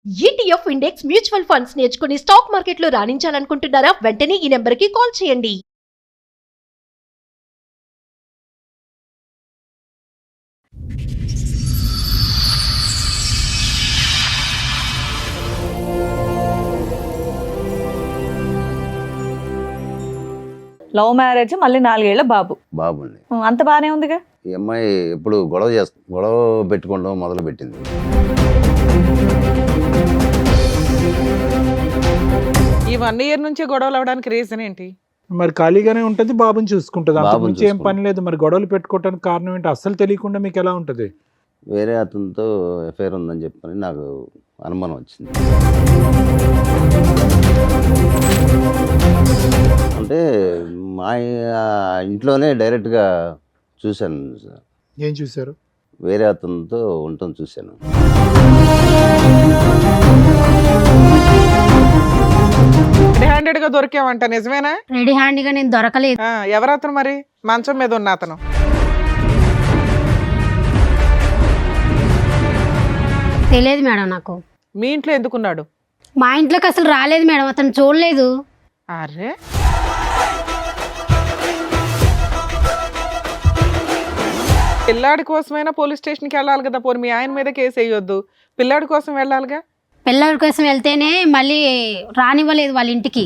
ETF index mutual funds నేర్చుకుని stock మార్కెట్లో రాణించాలనుకుంటున్నారా? వెంటనే ఈ నెంబర్కి కాల్ చేయండి. లవ్ మ్యారేజ్, మళ్ళీ 4 ఏళ్ల బాబు. బాబుండి. అంత బానే ఉందిగా. ఈ అమ్మాయి ఎప్పుడు గొడవ పెట్టుకోవడం మొదలు పెట్టింది. ఈ 1 ఇయర్ నుంచి గొడవలు అవడానికి రీజన్ ఏంటి? మరి ఖాళీగానే ఉంటుంది, బాబుని చూసుకుంటుంది. అంతకు బాబుని మించి ఏం చూసుకుంటుంది. పని లేదు. మరి గొడవలు పెట్టుకోవడానికి కారణం ఏంటి? అస్సలు తెలియకుండా మీకు ఎలా ఉంటుంది? వేరే అతనితో ఎఫ్ఐఆర్ ఉందని చెప్పని నాకు అనుమానం వచ్చింది. అంటే మా ఇంట్లోనే డైరెక్ట్గా చూశాను సార్. ఏం చూశారు? వేరే అతనితో ఉండటం చూశాను. రెడీ హ్యాండెడ్ గా దొరికావంట, నిజమేనా? రెడీ హ్యాండ్గా నేను దొరకలేదు. ఎవరతను మరి? మంచం మీద ఉన్న అతను. తెలియదు మేడం నాకు. మీ ఇంట్లో ఎందుకున్నాడు? మా ఇంట్లోకి అసలు రాలేదు మేడం, అతను చూడలేదు. అరే, పిల్లాడి కోసమైనా పోలీస్ స్టేషన్కి వెళ్ళాలి కదా. పోనీ మీ ఆయన మీద కేసు వేయొద్దు, పిల్లాడి కోసం వెళ్ళాలిగా. పిల్లల కోసం వెళ్తేనే మళ్ళీ రానివ్వలేదు వాళ్ళ ఇంటికి.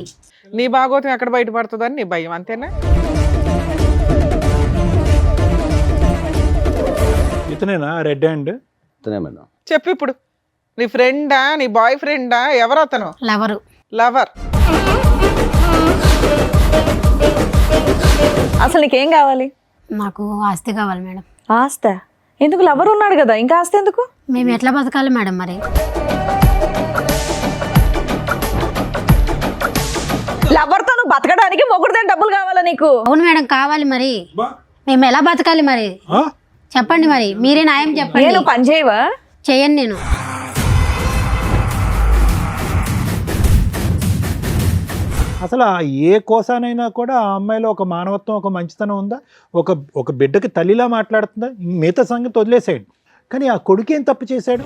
నీ భాగోతం ఎక్కడ బయటపడుతుందని నీ భయం, అంతేనా? ఇతనేనా రెడ్ హ్యాండ్? అతనే మేడం. చెప్పు ఇప్పుడు. నీ ఫ్రెండా, నీ బాయ్ ఫ్రెండా, ఎవరు అతను? లవరు. లవర్. అసలు నీకేం కావాలి? నాకు ఆస్తి కావాలి మేడం. ఆస్త ఎందుకు? లవర్ ఉన్నాడు కదా, ఇంకా ఆస్తి ఎందుకు? మేము ఎట్లా బతకాలి మేడం మరి? లవర్తో నువ్వు బతకడానికి మొగుడుదే డబ్బులు కావాలా నీకు? అవును మేడం, కావాలి మరి. మేము ఎలా బతకాలి మరి? చెప్పండి మరి, మీరే న్యాయం చెప్పండి. నేను పని చేయవా? చేయను నేను. అసలు ఏ కోసానైనా కూడా ఆ అమ్మాయిలో ఒక మానవత్వం, ఒక మంచితనం ఉందా? ఒక బిడ్డకి తల్లిలా మాట్లాడుతుందా? మిగతా సంగతి వదిలేసాడు. కానీ ఆ కొడుకు ఏం తప్పు చేశాడు?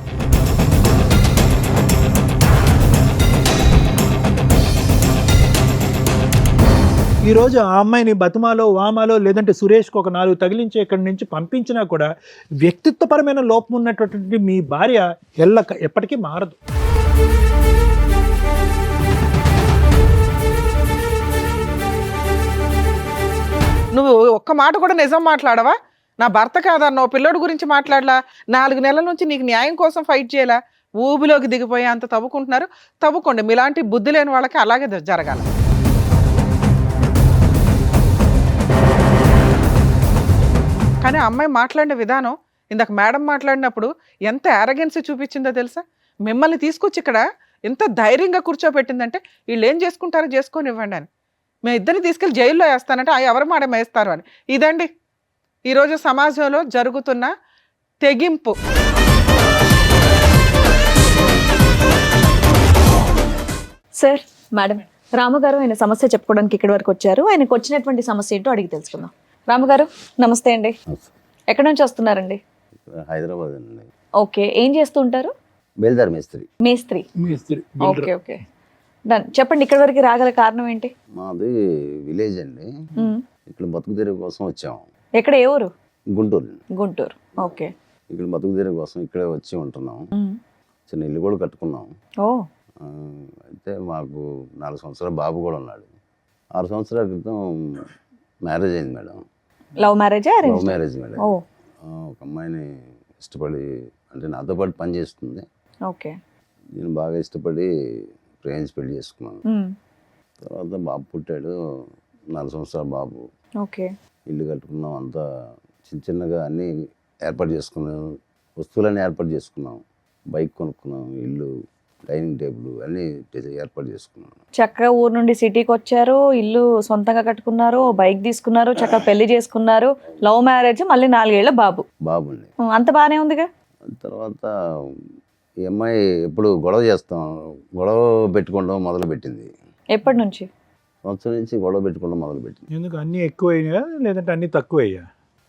ఈరోజు ఆ అమ్మాయిని బతుమాలో, వామాలో, లేదంటే సురేష్కి ఒక 4 తగిలించి ఇక్కడి నుంచి పంపించినా కూడా వ్యక్తిత్వపరమైన లోపం ఉన్నటువంటి మీ భార్య ఎప్పటికీ మారదు. నువ్వు ఒక్క మాట కూడా నిజం మాట్లాడవా? నా భర్త కాదన్నావు, పిల్లోడి గురించి మాట్లాడలా, 4 నెలల నుంచి నీకు న్యాయం కోసం ఫైట్ చేయాలా, ఊబిలోకి దిగిపోయి అంత తవ్వుకుంటున్నారు. తవ్వుకోండి, మీలాంటి బుద్ధి లేని వాళ్ళకి అలాగే జరగాల. కానీ ఆ అమ్మాయి మాట్లాడిన విధానం, ఇందాక మేడం మాట్లాడినప్పుడు ఎంత యారగెన్సీ చూపించిందో తెలుసా? మిమ్మల్ని తీసుకొచ్చి ఇక్కడ ఎంత ధైర్యంగా కూర్చోబెట్టిందంటే, వీళ్ళు ఏం చేసుకుంటారో చేసుకొని ఇవ్వండి అని. మేము ఇద్దరిని తీసుకెళ్ళి జైల్లో వేస్తానంటే ఎవరు మాట వేస్తారు అని. ఇదండి ఈరోజు సమాజంలో జరుగుతున్న తెగింపు. సార్, మేడం, రాముగారు ఆయన సమస్య చెప్పుకోవడానికి ఇక్కడి వరకు వచ్చారు. ఆయనకు వచ్చినటువంటి సమస్య ఏంటో అడిగి తెలుసుకుందాం. రాముగారు నమస్తే అండి. ఎక్కడి నుంచి వస్తున్నారండి? హైదరాబాద్ అండి. ఓకే, ఏం చేస్తూ ఉంటారు? బేల్దార్ మేస్త్రి. మేస్త్రి. Okay okay, done. చెప్పండి, ఇక్కడి వరకు రాగల కారణం ఏంటి? మాది విలేజ్ అండి. ఇక్కడ బతుకు తెరువు కోసం వచ్చాము. ఎక్కడ, ఏ ఊరు? గుంటూరు. గుంటూరు. ఓకే. ఇక్కడ బతుకు తెరువు కోసం ఇక్కడే వచ్చి ఉంటున్నాం. చిన్న ఇల్లు కూడా కట్టుకున్నాం. ఓ. అయితే మాకు 4 సంవత్సరాల బాబు కూడా ఉన్నాడు. 6 సంవత్సరాల క్రితం మ్యారేజ్ అయింది madam. Love marriage? Love marriage madam. ఓ. ఒక అమ్మాయిని ఇష్టపడి, అంటే నాతో పాటు పని చేస్తుంది. ఓకే. నేను బాగా ఇష్టపడి ప్రేమించి పెళ్లి చేసుకున్నాను. తర్వాత బాబు పుట్టాడు, 4 సంవత్సరాల బాబు. ఓకే. ఇల్లు కట్టుకున్నాం, అంతా చిన్నగా అన్నీ ఏర్పాటు చేసుకున్నాం, వస్తువులన్నీ ఏర్పాటు చేసుకున్నాం. బైక్ కొనుక్కున్నాం, ఇల్లు, డైనింగ్ టేబుల్ అన్నీ ఏర్పాటు చేసుకున్నాం. చక్కగా ఊరు నుండి సిటీకి వచ్చారు, ఇల్లు సొంతంగా కట్టుకున్నారు, బైక్ తీసుకున్నారు, చక్కగా పెళ్లి చేసుకున్నారు. లవ్ మ్యారేజ్, మళ్ళీ 4 ఏళ్ల బాబు. బాబుండి. అంత బానే ఉందిగా. తర్వాత ఈ అమ్మాయి ఎప్పుడు గొడవ పెట్టుకోవడం మొదలు పెట్టింది. ఎప్పటి నుంచి? సంవత్సరం నుంచి గొడవ పెట్టుకోవడం మొదలు పెట్టింది. ఎందుకు? అన్నీ ఎక్కువయ్యా లేదంటే అన్నీ తక్కువయ్యా?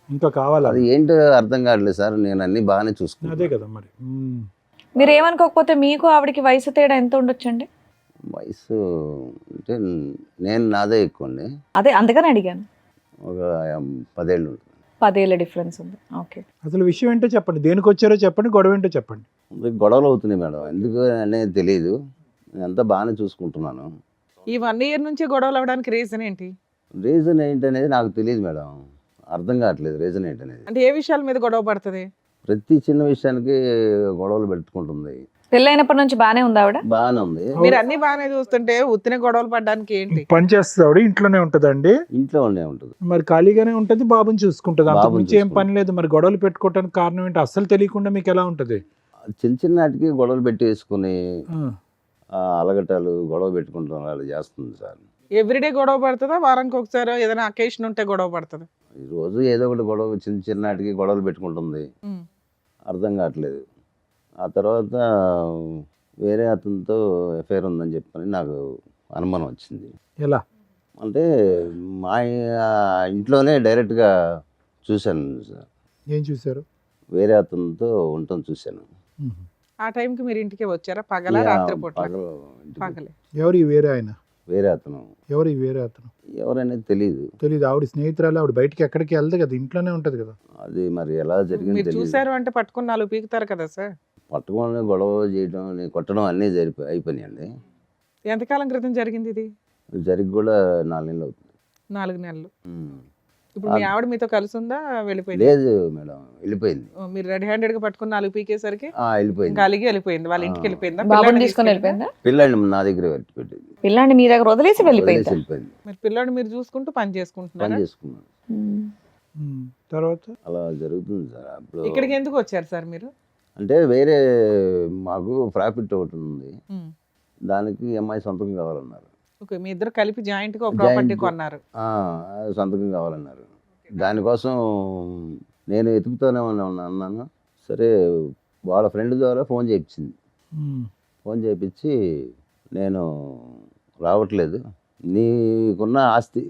ఇంకా కావాలా? అది ఏంటో అర్థం కావట్లేదు సార్. నేను అన్ని బాగానే చూసుకున్నాను. అదే కదా మరి. మీరు ఏమనుకోకపోతే మీకు ఆవిడకి వయసు తేడా ఎంత ఉండొచ్చండి? వయసు అంటే నేను నాదే ఎక్కువ అండి, అదే అందుకని అడిగాను. ఒక 10 ఏళ్ళు ఉంటుంది. 10 ఏళ్ళ డిఫరెన్స్ ఉంది. ఓకే. అసలు విషయం ఏంటో చెప్పండి, దేనికి వచ్చారో చెప్పండి, గొడవ ఏంటో చెప్పండి. గొడవలు అవుతున్నాయి మేడం, ఎందుకు అనేది తెలియదు. నేనంతా బాగానే చూసుకుంటున్నాను. ఈ 1 year నుంచి గొడవలు అవ్వడానికి రీజన్ ఏంటి? రీజన్ ఏంటనేది నాకు తెలియదు మేడం, అర్థం కావట్లేదు రీజన్ ఏంటనేది. అంటే ఏ విషయాల మీద గొడవ పడుతుంది? ప్రతి చిన్న విషయానికి గొడవలు పెట్టుకుంటుంది. పెళ్ళైనప్పటి నుంచి బానే ఉంది ఆవిడ? బాగానే ఉంది. మీరు అన్ని బాగానే చూస్తుంటే ఉత్తిన గొడవలు పడడానికి ఏంటి? పని చేస్తుంది ఆవిడ, ఇంట్లోనే ఉంటుందండి. ఇంట్లో ఉండే ఉంటుంది. మరి ఖాళీగానే ఉంటుంది, బాబుని చూసుకుంటుంది, అంతకు బాబుని మించి ఏం పని లేదు. మరి గొడవలు పెట్టుకోవడానికి కారణం ఏంటి అస్సలు తెలియకుండా మీకు ఎలా ఉంటుంది? చిన్న చిన్న వాటికి గొడవలు పెట్టేసుకుని ఆ, అలగటాలు గొడవ పెట్టుకుంటాం అలా చేస్తుంది సార్. ఎవ్రీడే గొడవ పడుతుందా, వారానికి ఒకసారి ఏదైనా అకేషన్ ఉంటే గొడవ పడుతుందా? ఈ రోజు ఏదో ఒకటి గొడవ, చిన్న చిన్న వాటికి గొడవలు పెట్టుకుంటుంది, అర్థం కావట్లేదు. ఆ తర్వాత వేరే అతనితో ఎఫ్ఐఆర్ ఉందని చెప్పని నాకు అనుమానం వచ్చింది. ఎలా అంటే మా ఇంట్లోనే డైరెక్ట్గా చూశాను సార్, ఏం చూసారు? వేరే అతనితో ఉండటం చూశాను. ఆ టైంకి మీరు ఇంటికి వచ్చారా? పగల రాత్రి పూట? పగలు ఇంటికి. పగలే. ఎవరు ఈ వేరే ఆయన? వేరే అతను ఎవరు ఈ వేరే అతను? ఎవరనేది తెలియదు. తెలీదు. ఆవిడ స్నేహితురాలు, ఆవిడ బయటికి ఎక్కడికి వెళ్దు కదా, ఇంట్లోనే ఉంటది కదా. అది మరి ఎలా జరిగింది మీరు తెలియదు. చూసారు అంటే పట్టుకుని 4 పీకుతారు కదా సార్. పట్టుకొని గొడవ చేయడం, కొట్టడం అన్నీ అయిపోయినాయండి. ఎంతకాలం క్రితం జరిగింది ఇది? జరిగి కూడా 4 నెలలు అవుతుంది. 4 నెలలు. ఉమ్. ఇప్పుడు మీ ఆవిడ మీతో కలిసి ఉందా, వెళ్ళిపోయింది? లేదు మేడం, వెళ్ళిపోయింది. మీరు రెడీ హ్యాండెడ్ గా పట్టుకుని 4 పీకేసరికి వెళ్ళిపోయింది. ఇంకా అలిగి వెళ్ళిపోయింది. వాళ్ళ ఇంటికి వెళ్ళిపోయిందా? బాబుని పిల్లాడిని తీసుకొని తీసుకెళ్ళిందా? వెళ్ళిపోయిందా? పిల్లాడిని నా దగ్గర పెట్టింది. పిల్లాన్ని మీ దగ్గర వదిలేసి వెళ్ళిపోయిందా? వెళ్ళిపోయింది. మీరు పిల్లాడిని మీరు చూసుకుంటూ పని పని చేసుకుంటున్నారా? చేసుకున్నాను. తర్వాత అలా జరుగుతుంది సార్. అప్పుడు ఇక్కడికి ఎందుకు వచ్చారు సార్ మీరు? అంటే వేరే మాకు ప్రాఫిట్ ఒకటి ఉంది, దానికి అమ్మాయి సంతకం కావాలన్నారు. ఓకే, మీ ఇద్దరు కలిపి జాయింట్ గా ఒక ప్రాపర్టీ Joint. కొన్నారు. సంతకం కావాలన్నారు. దానికోసం నేను వెతుకుతూనే అన్నాను. సరే, వాళ్ళ ఫ్రెండ్ ద్వారా ఫోన్ చేయించింది. ఫోన్ చేయించి నేను రావట్లేదు, నీకున్న ఆస్తి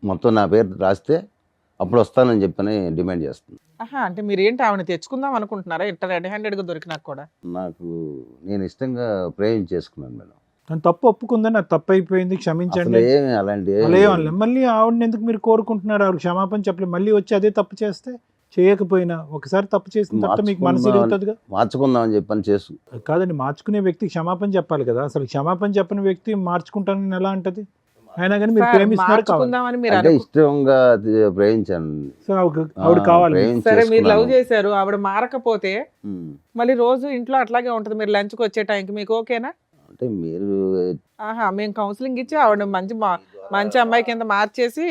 మొత్తం నా పేరు రాస్తే అప్పుడు వస్తానని చెప్పని డిమాండ్ చేస్తుంది. ఆహా, అంటే మీరు ఏంటి ఆవిడ తెచ్చుకుందాం అనుకుంటున్నారా? ఇంత రెడీ హ్యాండెడ్ గా దొరికినా కూడా? నేను ఇష్టంగా చేసుకున్నాను మేడం. తను తప్పు ఒప్పుకుందని, నాకు తప్పు అయిపోయింది, క్షమించండి. అసలు ఏమి అలాంటి అలా ఏమనలే. మళ్ళీ ఆవిడని ఎందుకు మీరు కోరుకుంటున్నారు? ఆవిడ క్షమాపణ చెప్పలేదు, మళ్ళీ వచ్చి అదే తప్పు చేస్తే, చేయకపోయినా ఒకసారి తప్పు చేసిన తర్వాత మీకు మనసు ఇరుగుతుందిగా. మార్చుకుందామని చెప్పని చేసు. కాదండి, మార్చుకునే వ్యక్తి క్షమాపణ చెప్పాలి కదా. అసలు క్షమాపణ చెప్పని వ్యక్తి మార్చుకుంటానని ఎలా అంటది? అయినా కానీ మీరు సార్, ప్రేమిస్తున్నారు కావాలి. మార్చుకుందామని మీరు అంటే అనుకు- ఇష్టంగా ప్రేమించాను. సో ఆవిడ కావాలి. సరే, మీరు లవ్ చేసుకున్నాను. చేశారు, ఆవిడ మారకపోతే ఉమ్. మళ్ళీ రోజు ఇంట్లో అట్లాగే ఉంటది. మీరు లంచ్కి వచ్చే టైంకి మీకు ఓకేనా? అంటే మీరు ఆహా, మేము కౌన్సిలింగ్ ఇచ్చి ఆవిడ మంచి అమ్మాయి కింద మార్చేసి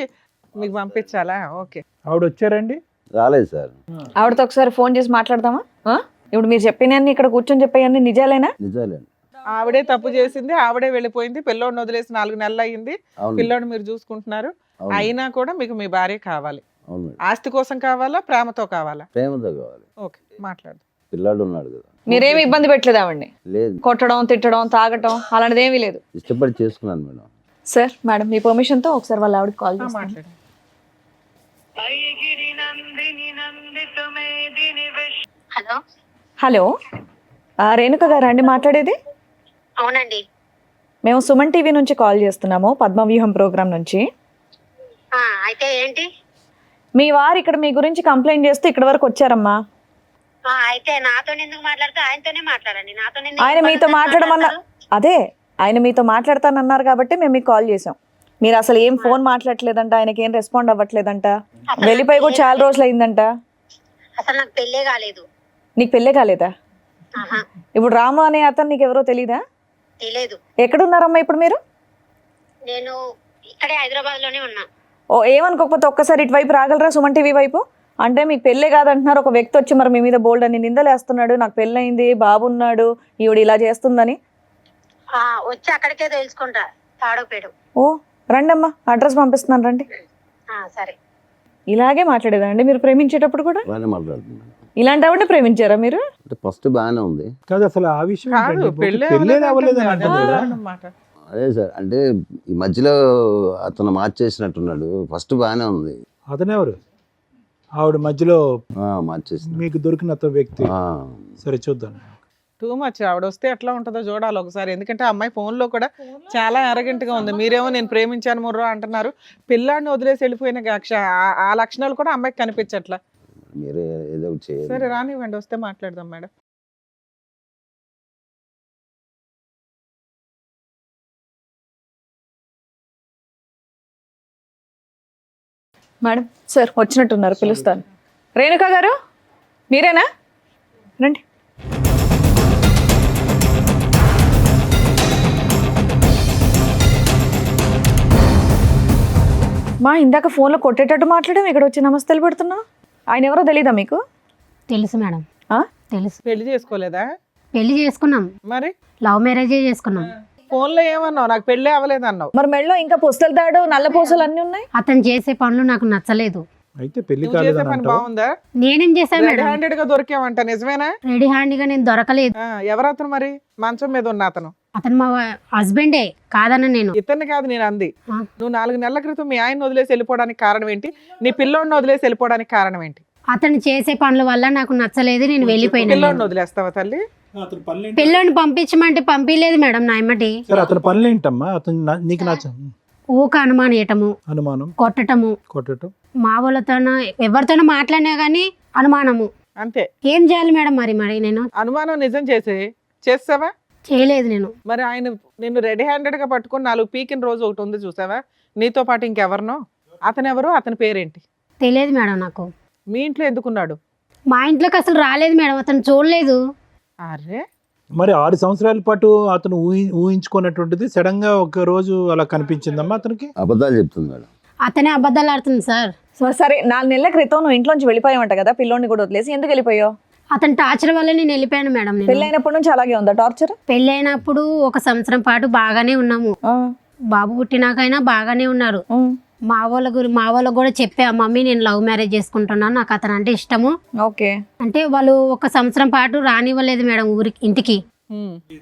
మీకు పంపించాలా? ఓకే. ఆవిడ వచ్చారండి? రాలేదు సార్. ఆవిడతో ఒకసారి ఫోన్ చేసి మాట్లాడదామా? ఇప్పుడు మీరు చెప్పినన్ని ఇక్కడ కూర్చొని చెప్పేయన్ని నిజాలేనా? నిజాలేండి. ఆవిడే తప్పు చేసింది, ఆవిడే వెళ్ళిపోయింది. పిల్లోడిని వదిలేసి 4 నెలలు అయ్యింది. అవును. పిల్లోడిని మీరు చూసుకుంటున్నారు. అవును. అయినా కూడా మీకు మీ భార్య కావాలి. అవును మేడం. ఆస్తి కోసం కావాలా, ప్రేమతో కావాలా? ప్రేమతో కావాలి. ఓకే, మాట్లాడు. పిల్లాడు ఉన్నాడు కదా. మీరేమి ఇబ్బంది పెట్టలేదు ఆవిడ్ని? లేదు, కొట్టడం, తిట్టడం, తాగటం అలాంటిది ఏమీ లేదు? ఇష్టపడి చేసుకున్నాను మేడం. సార్, మేడం మీ పర్మిషన్ తో ఒకసారి వాళ్ళ ఆవిడకి కాల్ చేస్తాను. మాట్లాడు. హలో, హలో, రేణుక గారు అండి మాట్లాడేది? అవునండి. మేము సుమన్ టీవీ నుంచి కాల్ చేస్తున్నాము, పద్మవ్యూహం ప్రోగ్రామ్ నుంచి. అయితే ఏంటి? మీ వారు ఇక్కడ మీ గురించి కంప్లైంట్ చేస్తూ ఇక్కడ వరకు వచ్చారమ్మా. అయితే నాతో ఎందుకు మాట్లాడితే ఆయనతోనే మాట్లాడండి. నాతో ఆయన మీతో మాట్లాడమన్నా అదే ఆయన మీతో మాట్లాడతానన్నారు కాబట్టి మేము మీకు కాల్ చేసాం. మీరు అసలు ఏం ఫోన్ మాట్లాడలేదంట, ఆయనకి ఏం రెస్పాండ్ అవ్వట్లేదంట, వెళ్ళిపోయి కూడా చాలా రోజులు అయిందంట. అసలు నాకు పెళ్ళే కాలేదు. నీకు పెళ్ళే కాలేదా? ఇప్పుడు రాము అనే అతను నీకు ఎవరో తెలీదా? తెలియదు. ఎక్కడున్నారమ్మా ఇప్పుడు మీరు? నేను ఇక్కడే హైదరాబాద్ లోనే ఉన్నా. ఓ, ఏమనుకోకపోతే ఒక్కసారి ఇటువైపు రాగలరా, సుమన్ టీవీ వైపు? అంటే మీకు పెళ్ళే కాదంటున్నారు, ఒక వ్యక్తి వచ్చి మరి మీ మీద బోల్డ్ అని నిందలేస్తున్నాడు, నాకు పెళ్ళయింది, బాబున్నాడు, ఈవిడ ఇలా చేస్తుందని. వచ్చి అక్కడికే తెలుసుకుంటా, తాడోపేడు. ఓ, రండమ్మా, అడ్రస్ పంపిస్తున్నాను, రండి. సరే. ఇలాగే మాట్లాడేదా అండి మీరు ప్రేమించేటప్పుడు కూడా? బాగానే మాట్లాడుతున్నాను. ఇలాంటి ఆవిడ ప్రేమించారా మీరు? అంటే ఫస్ట్ బాగానే ఉంది. కాదు, అసలు ఆ విషయం కాదు, ఏంటండి? పెళ్ళే పెళ్ళే అవ్వలేదు అవ్వలేదు అని అంటుంది. అంటారు కదా. అన్నమాట. అదే సార్, అంటే ఈ మధ్యలో అతను మార్చేసినట్టున్నాడు. ఫస్ట్ బాగానే ఉంది. అతనెవరు? ఆవిడ మధ్యలో మార్చేసిన. మీకు దొరికిన అతను వ్యక్తి. సరే చూద్దాం. Too much. ఆవిడ వస్తే ఎట్లా ఉంటుందో చూడాలి ఒకసారి. ఎందుకంటే ఆ అమ్మాయి ఫోన్లో కూడా చాలా arrogant గా ఉంది. మీరేమో నేను ప్రేమించాను ముర్రో అంటున్నారు. పిల్లాడిని వదిలేసి వెళ్ళిపోయిన ఆ లక్షణాలు కూడా అమ్మాయికి కనిపించట్లా. మీరే ఏదో ఒకటి చేయాలి. సరే రానివ్వండి, వస్తే మాట్లాడదాం మేడం. మేడం సార్ వచ్చినట్టున్నారు, పిలుస్తాను. రేణుకా గారు మీరేనా? రండి. మా ఇందాక ఫోన్లో కొట్టేటట్టు మాట్లాడాం, ఇక్కడ వచ్చి నమస్తేలు పెడుతున్నావు. ఆయన ఎవరో తెలీదా మీకు? తెలుసు మేడం, ఆ? తెలుసు. పెళ్లి చేసుకోలేదా? పెళ్లి చేసుకున్నాం, మరి లవ్ మ్యారేజే చేసుకున్నాం. ఫోన్లో ఏమన్నావు? నాకు పెళ్ళే అవ్వలేదు అన్నావు. మరి మెడలో ఇంకా పుస్తల తాడు నల్ల పూసలు అన్నీ ఉన్నాయి. అతను చేసే పనులు నాకు నచ్చలేదు. అయితే పెళ్లి నువ్వు చేసే కాలేదని పని అంటావా? బాగుందా? నేనేం చేశాను రెడ్ మేడం? హ్యాండెడ్ గా దొరికావంట, నిజమేనా? రెడీ హ్యాండ్గా నేను దొరకలేదు. ఎవరతను మరి? మంచం మీద ఉన్న అతను అతను మా హస్బెండే కాదన్న నేను. ఇతన్ని కాదు నేను అంది. ఆ. నువ్వు 4 నెలల క్రితం మీ ఆయన వదిలేసి వెళ్ళిపోవడానికి కారణం ఏంటి? నీ పిల్లోడిని వదిలేసి వెళ్ళిపోవడానికి కారణం ఏంటి? అతను చేసే పనుల వల్ల నాకు నచ్చలేదు, నేను వెళ్ళిపోయినా. పిల్లోడిని వదిలేస్తావా తల్లి? అతని పనులు ఏంటి? పిల్లోని పంపించమంటే పంపించలేదు మేడం నా ఎమ్మటి. సరే అతని పనులు ఏంటమ్మా? అతను నీకు నచ్చ ఊక అనుమానియటము, అనుమానం, కొట్టటము, కొట్టడం. మా వాళ్ళతోనో ఎవరితోనో మాట్లాడినా కానీ అనుమానము. అంతే. ఏం చేయాలి మేడం మరి నేను? అనుమానం నిజం చేసావా? చేయలేదు నేను. మరి ఆయన నిన్ను రెడీ హ్యాండెడ్ గా పట్టుకొని 4 పీకిన రోజు ఒకటి ఉంది చూసావా? నీతో పాటు ఇంకెవరినో? అతను ఎవరు? అతని పేరేంటి? తెలియదు మేడం నాకు. మీ ఇంట్లో ఎందుకున్నాడు? మా ఇంట్లోకి అసలు రాలేదు మేడం, అతను చూడలేదు. అరే మరి 6 సంవత్సరాల పాటు అతను ఊహించుకున్నటువంటిది సడన్ గా ఒక రోజు అలా కనిపించిందమ్మా అతనికి. అబద్ధాలు చెప్తుంది మేడం. అతనే అబద్ధాలు ఆడుతుంది సార్. సరే 4 నెలల క్రితం నువ్వు ఇంట్లోంచి వెళ్ళిపోయావంట కదా, పిల్లోని కూడా వదిలేసి. ఎందుకు వెళ్ళిపోయావు? అతని టార్చర్ వల్ల నేను వెళ్ళిపోయాను మేడం. నేను పెళ్ళైనప్పటి నుంచి అలాగే ఉందా టార్చర్? పెళ్ళైనప్పుడు 1 సంవత్సరం పాటు బాగానే ఉన్నాము. బాబు పుట్టినాకైనా బాగానే ఉన్నారు. మా వాళ్ళకు కూడా చెప్పా, మమ్మీ నేను లవ్ మ్యారేజ్ చేసుకుంటున్నాను, నాకు అతను అంటే ఇష్టము. ఓకే. అంటే వాళ్ళు 1 సంవత్సరం పాటు రానివ్వలేదు మేడం ఇంటికి.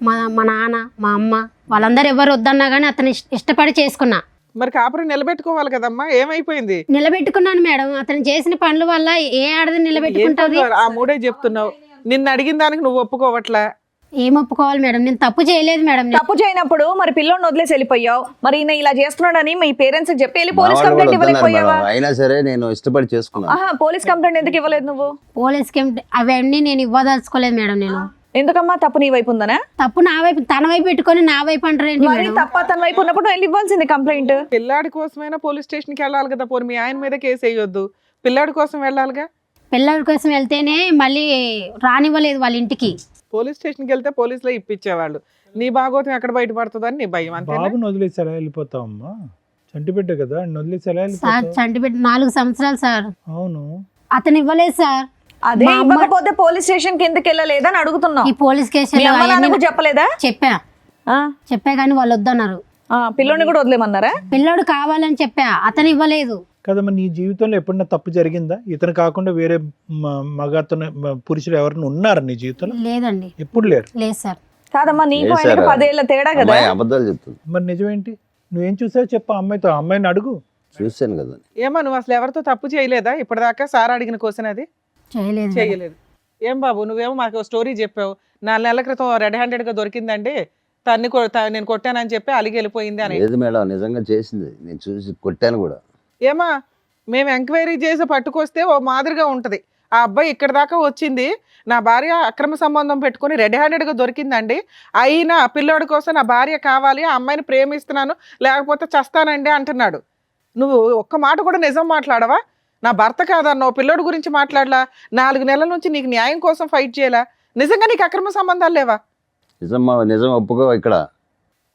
మా నాన్న, మా అమ్మ వాళ్ళందరూ ఎవరు వద్దన్నా కానీ అతను ఇష్టపడి చేసుకున్నా. మరి కాపురం నిలబెట్టుకోవాలి కదమ్మా, ఏమైపోయింది? నిలబెట్టుకున్నాను మేడం. అతను చేసిన పనుల వల్ల ఏ ఆడది నిలబెట్టుకుంటుంది? ఆ మూడే చెప్తున్నావు. నిన్ను అడిగిన దానికి నువ్వు ఒప్పుకోవట్లా. ఏం ఒప్పుకోవాలి మేడం? నేను తప్పు చేయలేదు మేడం. తప్పు చేయనప్పుడు మరి పిల్లోని వదిలేసి వెళ్ళిపోయావు. మరి ఈయన ఇలా చేస్తున్నాడని మీ పేరెంట్స్ చెప్పి వెళ్ళి మా పోలీస్ వాళ్ళు కూడా కంప్లైంట్ వద్దన్నారు ఇవ్వలేకపోయావా? మేడం. అయినా సరే నేను ఇష్టపడి చేసుకున్నాను. ఆహా, పోలీస్ కంప్లైంట్ ఎందుకు ఇవ్వలేదు నువ్వు? పోలీస్ అవన్నీ నేను ఇవ్వదలుచుకోలేదు మేడం. నేను ఎందుకమ్మా? తప్పు నీ వైపు ఉందనా? తప్పు నా వైపు, తన వైపు పెట్టుకొని నా వైపు అంటారేంటి మరి మేడం? తప్ప తన వైపు ఉన్నప్పుడు వెళ్ళి ఇవ్వాల్సింది కంప్లైంట్. పిల్లాడి కోసమైనా పోలీస్ స్టేషన్కి వెళ్ళాలి కదా. పోనీ మీ ఆయన మీద కేసు వేయొద్దు, పిల్లాడి కోసం వెళ్ళాలిగా. పిల్లల కోసం వెళ్తేనే మళ్ళీ రానివ్వలేదు వాళ్ళ ఇంటికి. పోలీస్ స్టేషన్కి వెళ్తే పోలీసులో ఇప్పించేవాళ్ళు. నీ భాగోతం ఎక్కడ బయటపడుతుందని నీ భయం అంతే. బాబుని వదిలేసి ఎలా వెళ్ళిపోతావమ్మా? చంటి బిడ్డ కదా, ఆయన వదిలేసి ఎలా సార్ వెళ్ళిపోతావు? చంటి పెట్టి 4 సంవత్సరాలు సార్. అవును. అతను ఇవ్వలేదు సార్. అదే మా అమ్మ- ఇవ్వకపోతే పోలీస్ స్టేషన్ కి ఎందుకు వెళ్ళలేదని అడుగుతున్నావు. ఈ పోలీస్ మీ అమ్మ నాన్న కూడా చెప్పలేదా? చెప్పా కానీ వాళ్ళు వద్దన్నారు. పిల్లోని కూడా వదిలేమన్నారా? పిల్లోడు కావాలని చెప్పా, అతను ఇవ్వలేదు. కదమ్మా, నీ జీవితంలో ఎప్పుడన్నా తప్పు జరిగిందా? ఇతను కాకుండా వేరే మగతను పురుషులు ఎవరైనా ఉన్నారా నీ జీవితంలో? లేదండి, ఎప్పుడు లేరు. లేదు సార్. కాదమ్మా, నీకు లేదు ఆయనకి సార్. 10 ఏళ్ల తేడా కదా. అమ్మాయి అబద్ధాలు చెప్తుంది. మరి నిజమేంటి? నువ్వేం చూసావు చెప్పు అమ్మాయితో. అమ్మాయిని అడుగు. చూశాను కదా. ఏమో నువ్వు అసలు ఎవరితో తప్పు చేయలేదా ఇప్పటిదాకా? సార్ అడిగిన క్వశ్చన్ అది చేయలేదు మేడం. చేయలేదు. ఏం బాబు నువ్వేమో మాకు స్టోరీ చెప్పావు. 4 నెలల క్రితం రెడ్ హ్యాండెడ్ గా దొరికిందండి, నేను కొట్టానని చెప్పి అలిగి వెళ్ళిపోయింది అని. లేదు మేడం, నిజంగా చేసింది. నేను చూసి కొట్టాను కూడా. ఏమా మేము ఎంక్వైరీ చేసి పట్టుకొస్తే ఓ మాదిరిగా ఉంటది. ఆ అబ్బాయి ఇక్కడ దాకా వచ్చింది, నా భార్య అక్రమ సంబంధం పెట్టుకుని రెడ్ హ్యాండెడ్ గా దొరికిందండి, అయినా ఆ పిల్లోడి కోసం నా భార్య కావాలి, ఆ అమ్మాయిని ప్రేమిస్తున్నాను లేకపోతే చస్తానండి అంటున్నాడు. నువ్వు ఒక్క మాట కూడా నిజం మాట్లాడవా? నా భర్త కాదన్నావు, పిల్లోడి గురించి మాట్లాడలా, 4 నెలల నుంచి నీకు న్యాయం కోసం ఫైట్ చేయాలా? నిజంగా నీకు అక్రమ సంబంధాలు లేవా? నిజం ఒప్పుకో. ఇక్కడ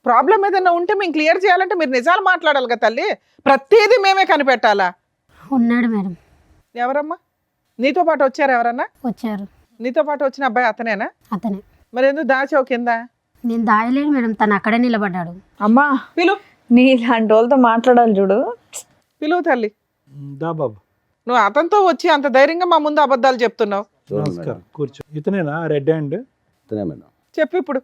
ప్రాబ్లం ఏదైనా ఉంటే మేము క్లియర్ చేయాలంటే మీరు నిజాలు మాట్లాడాలి కదా తల్లి. ప్రతిదీ మేమే కనిపెట్టాలా? ఉన్నాడు మేడం. ఎవరమ్మా నీతో పాటు వచ్చారు? ఎవరన్నా వచ్చారు. నీతో పాటు వచ్చిన అబ్బాయి అతనేనా? అతనే. మరి ఎందుకు దాచావు కింద? నేను దాయలేదు మేడం, తను అక్కడే నిలబడ్డాడు. అమ్మా, పిలు నీ ఇలాంటి వాళ్ళతో మాట్లాడాలి చూడు. పిలువు తల్లి. దా బాబు. నువ్వు అతనితో వచ్చి అంత ధైర్యంగా మా ముందు అబద్ధాలు చెప్తున్నావు. చూడండి నమస్కారం, మేడం. కూర్చో. ఇతనేనా రెడ్ హ్యాండ్? ఇతనే మేడం. చెప్పు ఇప్పుడు.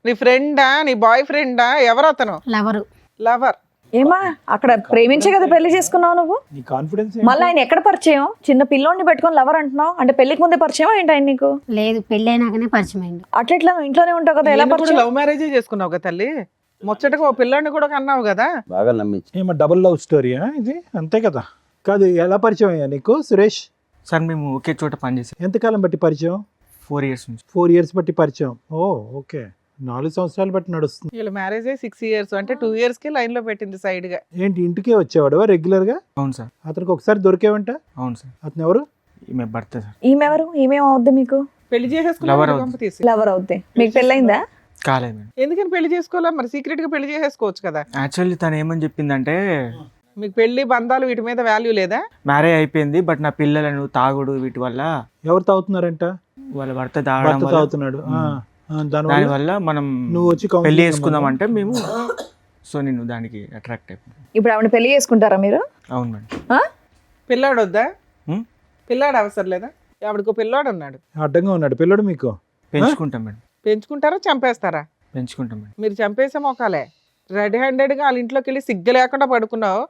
నీ ఫ్రెండా, నీ బాయ్ ఫ్రెండా, ఎవరు అతను? లవరు. లవర్. ఏమా అక్కడ ప్రేమించే కదా పెళ్లి చేసుకున్నావు నువ్వు? నీ కాన్ఫిడెన్స్ మళ్ళీ ఆయన ఎక్కడ పరిచయం? చిన్న పిల్లోడిని పెట్టుకొని లవర్ అంటున్నావు అంటే పెళ్లికి ముందే పరిచయం ఏంటి ఆయన నీకు? లేదు పెళ్ళి అయినాకనే పరిచయం అయింది. అట్లా నువ్వు ఇంట్లోనే ఉంటావు కదా, ఎలా పరిచయం? లవ్ మ్యారేజే చేసుకున్నావు కదా తల్లి, ముచ్చటగా ఓ పిల్లాడిని కూడా కన్నావు కదా. బాగా నమ్మించి ఏమో డబుల్ లవ్ స్టోరీయా ఇది? అంతే కదా. కాదు, ఎలా పరిచయం అయ్యా నీకు సురేష్? సార్ మేము ఒకే చోట పనిచేసాం ఎంతకాలం బట్టి పరిచయం? 4 years నుంచి. 4 years బట్టి పరిచయం. ఓ ఓకే, 4 సంవత్సరాలు బట్టి నడుస్తుంది. వీళ్ళ మ్యారేజ్ 6 years, అంటే 2 years కి లైన్ లో పెట్టింది సైడ్ గా. ఏంటి ఇంటికే వచ్చేవాడు రెగ్యులర్ గా? అవును సార్. అతనికి ఒకసారి దొరికేవంట? అవును సార్. అతను ఎవరు? ఈమె భర్త సార్. ఈమె ఎవరు? ఈమె అవుద్ది మీకు? పెళ్లి Lover చేసేసుకున్నావు అవుతుంది. గంప తీసి. లవర్ అవుద్ది. మీకు పెళ్ళైందా? కాలేదు మేడం. ఎందుకని పెళ్లి చేసుకోవాలా మరి? సీక్రెట్ గా పెళ్లి చేసేసుకోవచ్చు కదా. యాక్చువల్లీ తను ఏమని చెప్పిందంటే మీకు పెళ్లి బంధాలు వీటి మీద వాల్యూ లేదా? మ్యారేజ్ అయిపోయింది బట్ నా పిల్లలను తాగుడు వీటి వల్ల ఎవరు తాగుతున్నారంట? వాళ్ళ భర్త తాగడం భర్త వల్ల తాగుతున్నాడు. దానివల్ల దానివల్ల మనం నువ్వు వచ్చి counseling పెళ్లి చేసుకుందాం అంటే మేము సో నేను దానికి అట్రాక్ట్ అయిపోయాను. ఇప్పుడు ఆవిడ పెళ్లి చేసుకుంటారా మీరు? అవును మేడం. ఆ? పిల్లాడు వద్దా? హ్మ్? పిల్లాడు అవసరం లేదా? ఆవిడకు పిల్లాడు ఉన్నాడు. అడ్డంగా ఉన్నాడు పిల్లడు మీకు? పెంచుకుంటాం మేడం. పెంచుకుంటారా చంపేస్తారా? పెంచుకుంటాం మేడం. మీరు చంపేసే మొక్కలే. రెడ్ హ్యాండెడ్ గా వాళ్ళ ఇంట్లోకి వెళ్ళి సిగ్గు లేకుండా పడుకున్నావు.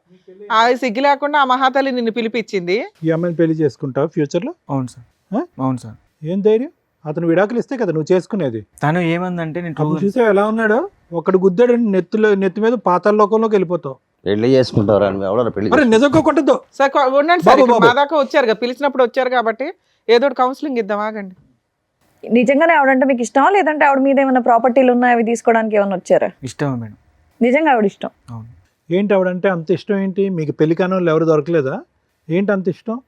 ఆ సిగ్గు లేకుండా ఆ మహాతల్లి నిన్ను పిలిపించింది. ఈ అమ్మాయిని పెళ్లి చేసుకుంటావు ఫ్యూచర్ లో? అవును సార్. ఆ? అవును సార్. ఏం ధైర్యం? అతను విడాకులు ఇస్తే కదా నువ్వు చేసుకునేది. తను ఏమందంటే నేను అప్పుడు చూసావు ఎలా ఉన్నాడో? ఒకడు గుద్దాడు నెత్తి మీద పాతాల లోకంలోకి వెళ్ళిపోతావు. పెళ్లి చేసుకుంటారా? ఎవడో పెళ్లి అరే నిజంగా కొట్టద్దు. సార్ ఉండండి సార్, బాబు, ఇక్కడ బాబు. మా దాకా వచ్చారు కదా, పిలిచినప్పుడు వచ్చారు కాబట్టి ఏదో ఒకటి కౌన్సిలింగ్ ఇద్దాం, ఆగండి. నిజంగానే ఆవిడంటే మీకు ఇష్టమా లేదంటే ఆవిడ మీద ఏమైనా ప్రాపర్టీలు ఉన్నాయా అవి తీసుకోవడానికి ఏమైనా వచ్చారా? ఇష్టమే మేడం. నిజంగా ఆవిడ ఇష్టం. అవును. ఏంటి ఆవిడంటే అంత ఇష్టం ఏంటి మీకు? పెళ్లి కాని వాళ్ళు ఎవరు దొరకలేదా? ఏంటి అంత ఇష్టం?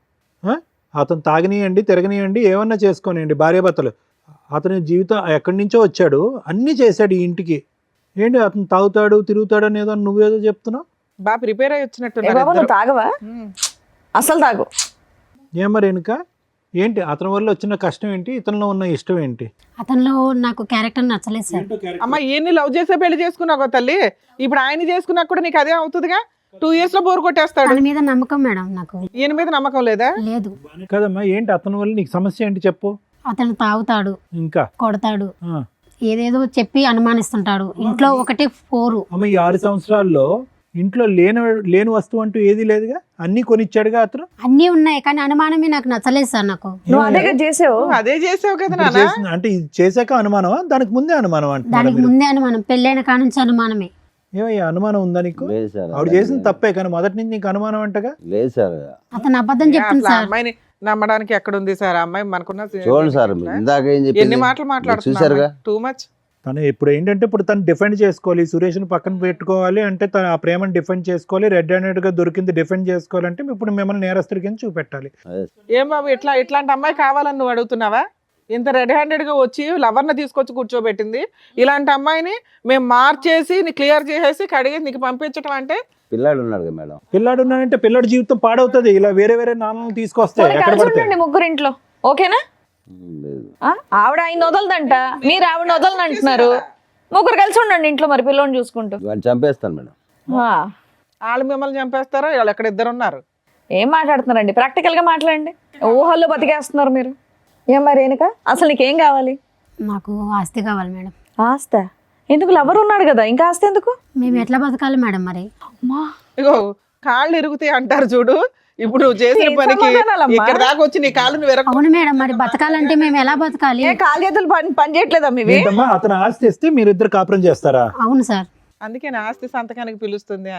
అతను తాగనియండి తిరగనియండి ఏమన్నా చేసుకోనియండి భార్యాభర్తలు. అతని జీవితం ఎక్కడి నుంచో వచ్చాడు, అన్నీ చేశాడు ఈ ఇంటికి. ఏంటి అతను తాగుతాడు తిరుగుతాడు అనేదో నువ్వేదో చెప్తున్నావు? బాగా ప్రిపేర్ అయ్యి ఏ వచ్చినట్టున్నారు బాబు ఇద్దరు. నువ్వు తాగవా? ఉమ్. అసలు తాగు. ఏం మరి వెనుక ఏంటి? అతని వల్ల వచ్చిన కష్టం ఏంటి? ఇతనిలో ఉన్న ఇష్టం ఏంటి? అతనిలో నాకు క్యారెక్టర్ నచ్చలేదు సార్. అమ్మ ఈయన్ని లవ్ చేసే పెళ్లి చేసుకున్నావు తల్లి, ఇప్పుడు ఆయన చేసుకున్నా కూడా నీకు అదే అవుతుందిగా. 2 years లో బోర్ కొట్టేస్తాడు. తన మీద నమ్మకం మేడం నాకు ఈయన మీద నమ్మకం లేదా? లేదు. కదమ్మా, ఏంటి అతని వల్ల నీకు సమస్య ఏంటి చెప్పు. అతను తాగుతాడు, ఇంకా కొడతాడు, ఆ. ఏదేదో చెప్పి అనుమానిస్తుంటాడు. ఇంట్లో ఒకటే 4. అమ్మ ఈ 6 సంవత్సరాల్లో ఇంట్లో లేని వస్తువు అంటూ ఏది లేదుగా, అన్నీ కొనిచ్చాడుగా అతను. అన్నీ ఉన్నాయి కానీ అనుమానమే నాకు నచ్చలేదు సార్. నాకు నువ్వు అదే కదా చేసావు. నువ్వు అదే చేసావు కదా ఇప్పుడు నాన్న. చేసిన- అంటే ఇది చేశాక అనుమానమా? దానికి ముందే అనుమానం అంటున్నారా దానికి మీరు? ముందే అనుమానం, పెళ్ళైన కాడ నుంచి అనుమానమే. ఏమయ్యా అనుమానం ఉందా నీకు? లేదు సార్. ఆవిడ చేసిన తప్పే కానీ మొదటి నుంచి నీకు అనుమానం అంటగా? లేదు సార్. అతను అబద్ధం చెప్తుంది అసలు ఆ సార్. అమ్మాయిని నమ్మడానికి ఎక్కడ ఉంది సార్? ఆ అమ్మాయి మనకున్న చూడండి సార్, ఇందాక ఏం ఎన్ని చెప్పింది మాటలు చూసారుగా. మాట్లాడుతున్నా, టూ మచ్. తను ఇప్పుడు ఏంటంటే ఇప్పుడు తను డిఫెండ్ చేసుకోవాలి, సురేష్ని పక్కన పెట్టుకోవాలి అంటే తను ఆ ప్రేమను డిఫెండ్ చేసుకోవాలి, రెడ్ హ్యాండెడ్గా దొరికింది డిఫెండ్ చేసుకోవాలంటే ఇప్పుడు మిమ్మల్ని నేరస్తుడి కింద చూపెట్టాలి. ఏం బాబు ఇట్లాంటి అమ్మాయి కావాలని నువ్వు అడుగుతున్నావా? ఇంత రెడ్ హ్యాండెడ్ గా వచ్చి లవర్ని తీసుకొచ్చి కూర్చోబెట్టింది. ఇలాంటి అమ్మాయిని మేము మార్చేసి క్లియర్ చేసేసి కడిగి నీకు పంపించడం అంటే? పిల్లాడు ఉన్నాడు కదా మేడం. పిల్లాడు ఉన్నాడంటే పిల్లాడి జీవితం పాడవుతుంది. ఇలా వేరే వేరే నాన్నలు తీసుకొస్తే ఎక్కడ కలిసి పడతాయి? ఉండండి ముగ్గురు ఇంట్లో, ఓకేనా? లేదు. ఆ? ఆవిడ ఆయన వదలదంట, మీరు ఆవిడ వదలని అంటున్నారు. ముగ్గురు కలిసి ఉండండి ఇంట్లో మరి పిల్లోని చూసుకుంటూ. వాడిని చంపేస్తాను మేడం. ఆ. వాళ్ళు మిమ్మల్ని చంపేస్తారా? వాళ్ళు ఎక్కడ ఇద్దరు ఉన్నారు. ఏం మాట్లాడుతున్నారండి? ప్రాక్టికల్ గా మాట్లాడండి. ఊహల్లో బతికేస్తున్నారు మీరు. ఏం మరి రేణుక, అసలు నీకేం కావాలి? నాకు ఆస్తి కావాలి మేడం. ఆస్త ఎందుకు? లవర్ ఉన్నాడు కదా, ఇంకా ఆస్తి ఎందుకు? మేము ఎట్లా బతకాలి మేడం మరి? ఇగో కాళ్ళు ఇరుగుతాయి అంటారు చూడు. ఇప్పుడు నువ్వు చేసిన ఏం పనికి సమాధానాలమ్మా? ఇక్కడ దాకా వచ్చి నీ కాళ్ళను వెరక. అవును మేడం, మరి బతకాలంటే మేము ఎలా బతకాలి? ఏ కాలు చేతులు పని చేయట్లేదా మీవి? ఏంటమ్మా అతను ఆస్తి ఇస్తే మీరిద్దరు కాపురం చేస్తారా? అవును సార్. అందుకే నా ఆస్తి సంతకానికి పిలుస్తుంది.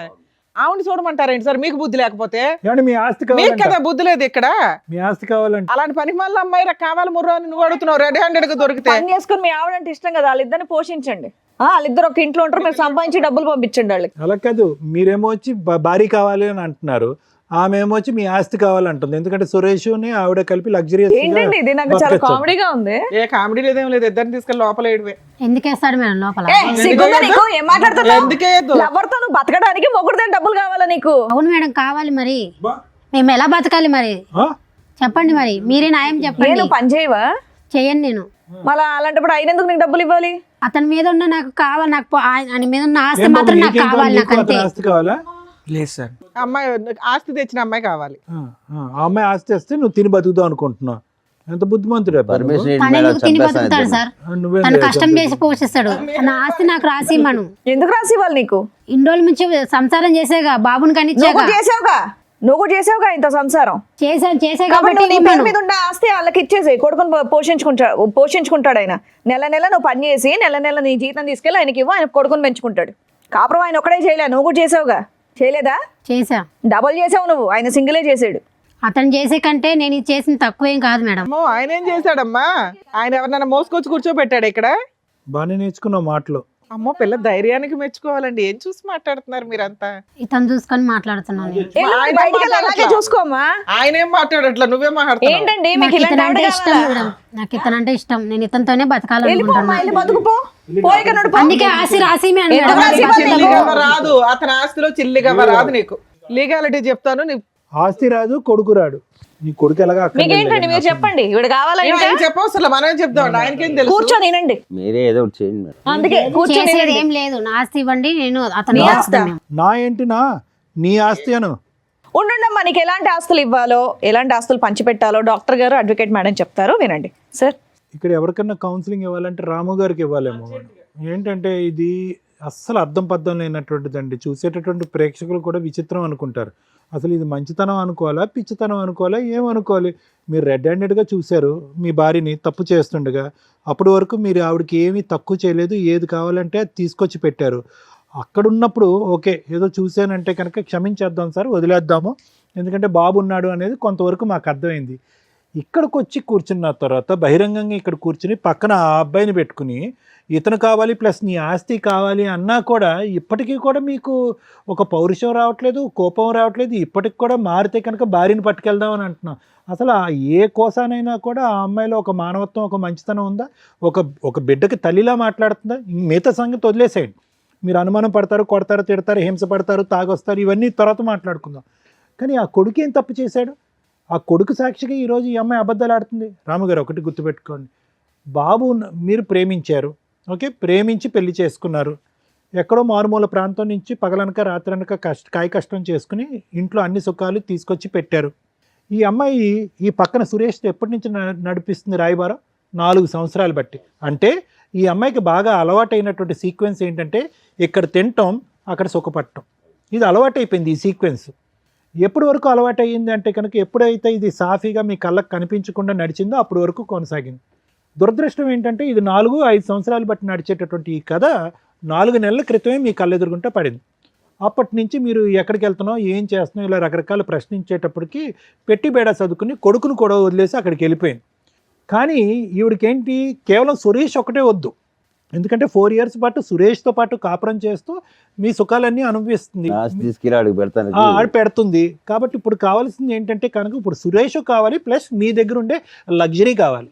ఆవిడ చూడమంటారేంటి సార్? మీకు బుద్ధి లేకపోతే? ఏమంటే మీ ఆస్తి మీకు కావాలంట? కదా బుద్ధి లేదు ఇక్కడ. మీ ఆస్తి కావాలంటే అలాంటి పని మళ్ళీ అమ్మాయి కావాలి ముర్రో అని నువ్వు అడుగుతున్నావు. రెడ్ హ్యాండెడ్ గా దొరికితే పని చేసుకుని మీ ఆవిడంటే ఇష్టం కదా, వాళ్ళిద్దరిని పోషించండి. వాళ్ళిద్దరు ఒక ఇంట్లో ఉంటారు, మీరు సంపాదించి డబ్బులు పంపించండి వాళ్ళకి. అలా కాదు, మీరేమో వచ్చి భారీ కావాలి అని అంటున్నారు, ఆమె ఏమో వచ్చి మీ ఆస్తి కావాలంటుంది. ఎందుకంటే సురేష్ ఆవిడ కలిపి లగ్జరీ. ఏంటండి ఇది? నాకు చాలా కామెడీగా ఉంది. ఏ కామెడీ లేదేం లేదు. ఇద్దరిని తీసుకెళ్ళి లోపల వేయడమే. ఎందుకేస్తాడు మేడం లోపల? సిగ్గుందా నీకు? ఏం మాట్లాడుతున్నావు? ఎందుకే ఎవరితో నువ్వు బతకడానికి మొగుడుతో డబ్బులు కావాలా నీకు? అవును మేడం కావాలి. మరి మేము ఎలా బతకాలి మరి? చెప్పండి మరి, మీరే న్యాయం చెప్పండి. నేను పని చేయవా? చేయను నేను. మళ్ళీ అలాంటప్పుడు అయినందుకు నీకు డబ్బులు ఇవ్వాలి? అతని మీద ఉన్న నాకు కావాలి, నాకు ఆయన మీద ఉన్న ఆస్తి మాత్రం నాకు కావాలి. నాకు అంతే. ఆస్తి కావాలా? లేదు సార్. అమ్మాయి ఆస్తి తెచ్చిన అమ్మాయి కావాలి. ఆ అమ్మాయి ఆస్తి వస్తే నువ్వు తిని బతుకుతావు అనుకుంటున్నావు. ఎంత బుద్ధిమంతుడే అబ్బా నువ్వు. పర్మిషన్ తను ఎందుకు తిని బతుకుతాడు చంపేస్తాను సార్? నువ్వేం తను లేదు, కష్టం చేసి పోషిస్తాడు. నా ఆస్తి నాకు రాసి ఇమ్మను. ఎందుకు రాసి ఇవ్వాలి నీకు? ఇన్ని రోజుల నుంచి సంసారం చేసేగా, బాబుని నువ్వు కనిచ్చాగా, కూడా చేసావుగా ఇంత సంసారం. చేసే కాబట్టి కాబట్టి నువ్వు నీ పేరు ఇమ్మను. మీద ఉన్న ఆస్తి వాళ్ళకి ఇచ్చేసి కొడుకుని పోషించుకుంటాడు ఆయన. నెల నెల నువ్వు పని చేసి నెల నెల నీ జీతం తీసుకెళ్ళి ఆయనకి ఇవ్వు, ఆయన కొడుకుని పెంచుకుంటాడు. కాపురం ఆయన ఒకడే చేయలే, నువ్వు కూడా చేసావుగా. చేయలేదా? చేసా. డబల్ చేసావు నువ్వు, ఆయన సింగిలే చేసాడు. అతను చేసే కంటే నేను ఇది చేసిన తక్కువేం కాదు మేడం. అమ్మో ఆయన ఏం చేశాడమ్మా? ఆయన ఎవరినైనా మోసుకొచ్చి కూర్చోబెట్టాడు ఇక్కడ? బాగానే నేర్చుకున్నావు మాటలు. అమ్మో పిల్ల ధైర్యానికి మెచ్చుకోవాలండి. ఏం చూసి మాట్లాడుతున్నారు మీరంతా? ఇతను చూసుకొని మాట్లాడుతున్నాను నేను. ఆయన బయటికి వెళ్ళి అలాగే మాట్లాడట్లా. చూసుకోమ్మా. ఆయన ఏం మాట్లాడట్లా, నువ్వే మాట్లాడుతున్నావు. ఏంటండి మీకు నాకు ఇలాంటి ఇతనంటే ఆవిడ ఇష్టం కావాలా? మేడం. నాకు ఇతనంటే ఇష్టం. నేను ఇతనితోనే వెళ్ళిపోమ్మా, బతకాలనుకుంటున్నాను. వెళ్ళి బతుకుపో. పోయిక నడుపు. అందుకే ఆస్తి రాసి ఎంత రాసి ఇవ్వాలి? చిల్లిగవ్వ రాదు, అతని ఆస్తిలో చిల్లిగవ్వ రాదు నీకు. లీగాలిటీ చెప్తాను. నీ ఆస్తి రాదు, కొడుకు రాడు. నీ కొడుకు ఎలాగా మీకేంటండి, మీరు చెప్పండి. ఇవిడ కావాలా? ఇంకా ఆయన చెప్పవసరం, మనం చెప్దాం. ఆయనకేం తెలుసు? కూర్చొని వినండి. మీరే ఏదో ఒకటి చేయండి మేడం. అందుకే కూర్చొని చేసేది వినండి. ఏం లేదు. నా ఆస్తి ఇవ్వండి, నేను అతను నీ ఆస్తా? నా ఏంటి నీ ఆస్తి అను. ఉండుండమ్మా, నీకు ఎలాంటి ఆస్తులు ఇవ్వాలో, ఎలాంటి ఆస్తులు పంచిపెట్టాలో డాక్టర్ గారు, అడ్వకేట్ మేడం చెప్తారు, వినండి సార్. ఇక్కడ ఎవరికన్నా కౌన్సిలింగ్ ఇవ్వాలంటే రాము గారికి ఇవ్వాలేమో. ఏంటంటే ఇది అస్సలు అర్థం పద్ధం లేనటువంటిదండి. చూసేటటువంటి ప్రేక్షకులు కూడా విచిత్రం అనుకుంటారు. అసలు ఇది మంచితనం అనుకోవాలా, పిచ్చితనం అనుకోవాలా, ఏమనుకోవాలి? మీరు రెడ్ హ్యాండెడ్గా చూశారు మీ భార్యని తప్పు చేస్తుండగా. అప్పటి వరకు మీరు ఆవిడకి ఏమీ తక్కువ చేయలేదు, ఏది కావాలంటే అది తీసుకొచ్చి పెట్టారు. అక్కడ ఉన్నప్పుడు ఓకే, ఏదో చూశానంటే కనుక క్షమించేద్దాం సార్, వదిలేద్దాము, ఎందుకంటే బాబు ఉన్నాడు అనేది కొంతవరకు మాకు అర్థమైంది. ఇక్కడికి వచ్చి కూర్చున్న తర్వాత బహిరంగంగా ఇక్కడ కూర్చుని పక్కన ఆ అబ్బాయిని పెట్టుకుని ఇతను కావాలి ప్లస్ నీ ఆస్తి కావాలి అన్నా కూడా ఇప్పటికీ కూడా మీకు ఒక పౌరుషం రావట్లేదు, కోపం రావట్లేదు. ఇప్పటికి కూడా మారితే కనుక భార్యని పట్టుకెళ్దాం అని అంటున్నాం. అసలు ఏ కోసానైనా కూడా ఆ అమ్మాయిలో ఒక మానవత్వం, ఒక మంచితనం ఉందా? ఒక బిడ్డకి తల్లిలా మాట్లాడుతుందా? మిగతా సంగతి వదిలేసేయండి. మీరు అనుమానం పడతారు, కొడతారు, తిడతారు, హింస పడతారు, తాగొస్తారు, ఇవన్నీ తర్వాత మాట్లాడుకుందాం. కానీ ఆ కొడుకు ఏం తప్పు చేశాడు? ఆ కొడుకు సాక్షిగా ఈరోజు ఈ అమ్మాయి అబద్ధాలు ఆడుతుంది. రాముగారు ఒకటి గుర్తుపెట్టుకోండి, బాబు మీరు ప్రేమించారు, ఓకే, ప్రేమించి పెళ్లి చేసుకున్నారు. ఎక్కడో మారుమూల ప్రాంతం నుంచి పగలనక రాత్రనక కాయ కష్టం చేసుకుని ఇంట్లో అన్ని సుఖాలు తీసుకొచ్చి పెట్టారు. ఈ అమ్మాయి ఈ పక్కన సురేష్ ఎప్పటి నుంచి నడిపిస్తుంది రాయబారం? 4 సంవత్సరాలు బట్టి. అంటే ఈ అమ్మాయికి బాగా అలవాటైనటువంటి సీక్వెన్స్ ఏంటంటే ఇక్కడ తినటం, అక్కడ సుఖపడటం. ఇది అలవాటైపోయింది ఈ సీక్వెన్స్. ఎప్పటి వరకు అలవాటు అయ్యింది అంటే కనుక ఎప్పుడైతే ఇది సాఫీగా మీ కళ్ళకు కనిపించకుండా నడిచిందో అప్పటి వరకు కొనసాగింది. దురదృష్టం ఏంటంటే ఇది 4-5 సంవత్సరాలు బట్టి నడిచేటటువంటి ఈ కథ 4 నెలల క్రితమే మీ కళ్ళెదురుగుంటే పడింది. అప్పటి నుంచి మీరు ఎక్కడికి వెళ్తున్నావు, ఏం చేస్తున్నావు, ఇలా రకరకాల ప్రశ్నించేటప్పటికి పెట్టి బేడా చదువుకుని కొడుకును కూడా వదిలేసి అక్కడికి వెళ్ళిపోయింది. కానీ ఈవిడికేంటి, కేవలం సురేష్ ఒకటే వద్దు. ఎందుకంటే 4 years పాటు సురేష్తో పాటు కాపురం చేస్తూ మీ సుఖాలన్నీ అనుభవిస్తుంది, ఆస్తి తీసుకెళ్ళి ఆడికి పెడతాను. ఆడ పెడుతుంది. కాబట్టి ఇప్పుడు కావాల్సింది ఏంటంటే కనుక ఇప్పుడు సురేష్ కావాలి ప్లస్ మీ దగ్గర ఉండే లగ్జరీ కావాలి.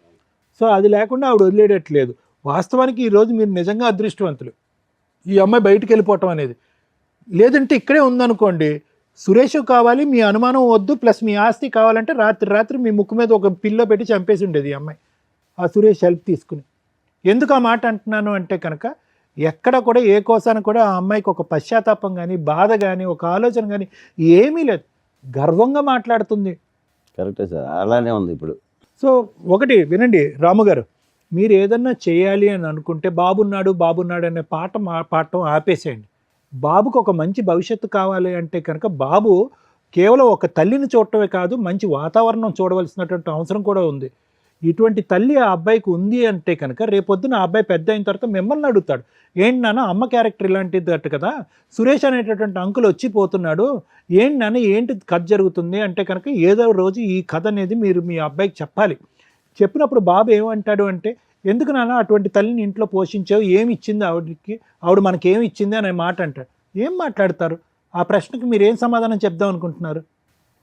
సో అది లేకుండా ఆవిడ వదిలేయట్లేదు. వాస్తవానికి ఈరోజు మీరు నిజంగా అదృష్టవంతులు, ఈ అమ్మాయి బయటికి వెళ్ళిపోవటం అనేది. లేదంటే ఇక్కడే ఉందనుకోండి, సురేష్ కావాలి, మీ అనుమానం వద్దు, ప్లస్ మీ ఆస్తి కావాలంటే రాత్రి మీ ముక్కు మీద ఒక పిల్లో పెట్టి చంపేసి ఉండేది ఈ అమ్మాయి, ఆ సురేష్ హెల్ప్ తీసుకుని. ఎందుకు ఆ మాట అంటున్నాను అంటే కనుక ఎక్కడ కూడా ఏ కోసాన కూడా ఆ అమ్మాయికి ఒక పశ్చాత్తాపం కానీ, బాధ కానీ, ఒక ఆలోచన కానీ ఏమీ లేదు. గర్వంగా మాట్లాడుతుంది. కరెక్టే సార్, అలానే ఉంది ఇప్పుడు. సో ఒకటి వినండి రాము గారు, మీరు ఏదన్నా చేయాలి అని అనుకుంటే బాబున్నాడు అనే పాఠం ఆపేసేయండి. బాబుకు ఒక మంచి భవిష్యత్తు కావాలి అంటే కనుక బాబు కేవలం ఒక తల్లిని చూడటమే కాదు, మంచి వాతావరణం చూడవలసినటువంటి అవసరం కూడా ఉంది. ఇటువంటి తల్లి ఆ అబ్బాయికి ఉంది అంటే కనుక రేపొద్దున ఆ అబ్బాయి పెద్ద అయిన తర్వాత మిమ్మల్ని అడుగుతాడు, ఏంటి నాన్న అమ్మ క్యారెక్టర్ ఇలాంటిది అట్టు కదా, సురేష్ అనేటటువంటి అంకుల్ వచ్చిపోతున్నాడు, ఏంటి నాన్న ఏంటి కథ జరుగుతుంది అంటే కనుక ఏదో రోజు ఈ కథ అనేది మీరు మీ అబ్బాయికి చెప్పాలి. చెప్పినప్పుడు బాబు ఏమంటాడు అంటే, ఎందుకు నాన్న అటువంటి తల్లిని ఇంట్లో పోషించావు, ఏమి ఇచ్చింది ఆవిడకి, ఆవిడ మనకేమి ఇచ్చింది అనే మాట అంటాడు. ఏం మాట్లాడతారు? ఆ ప్రశ్నకు మీరు ఏం సమాధానం చెప్దాం అనుకుంటున్నారు?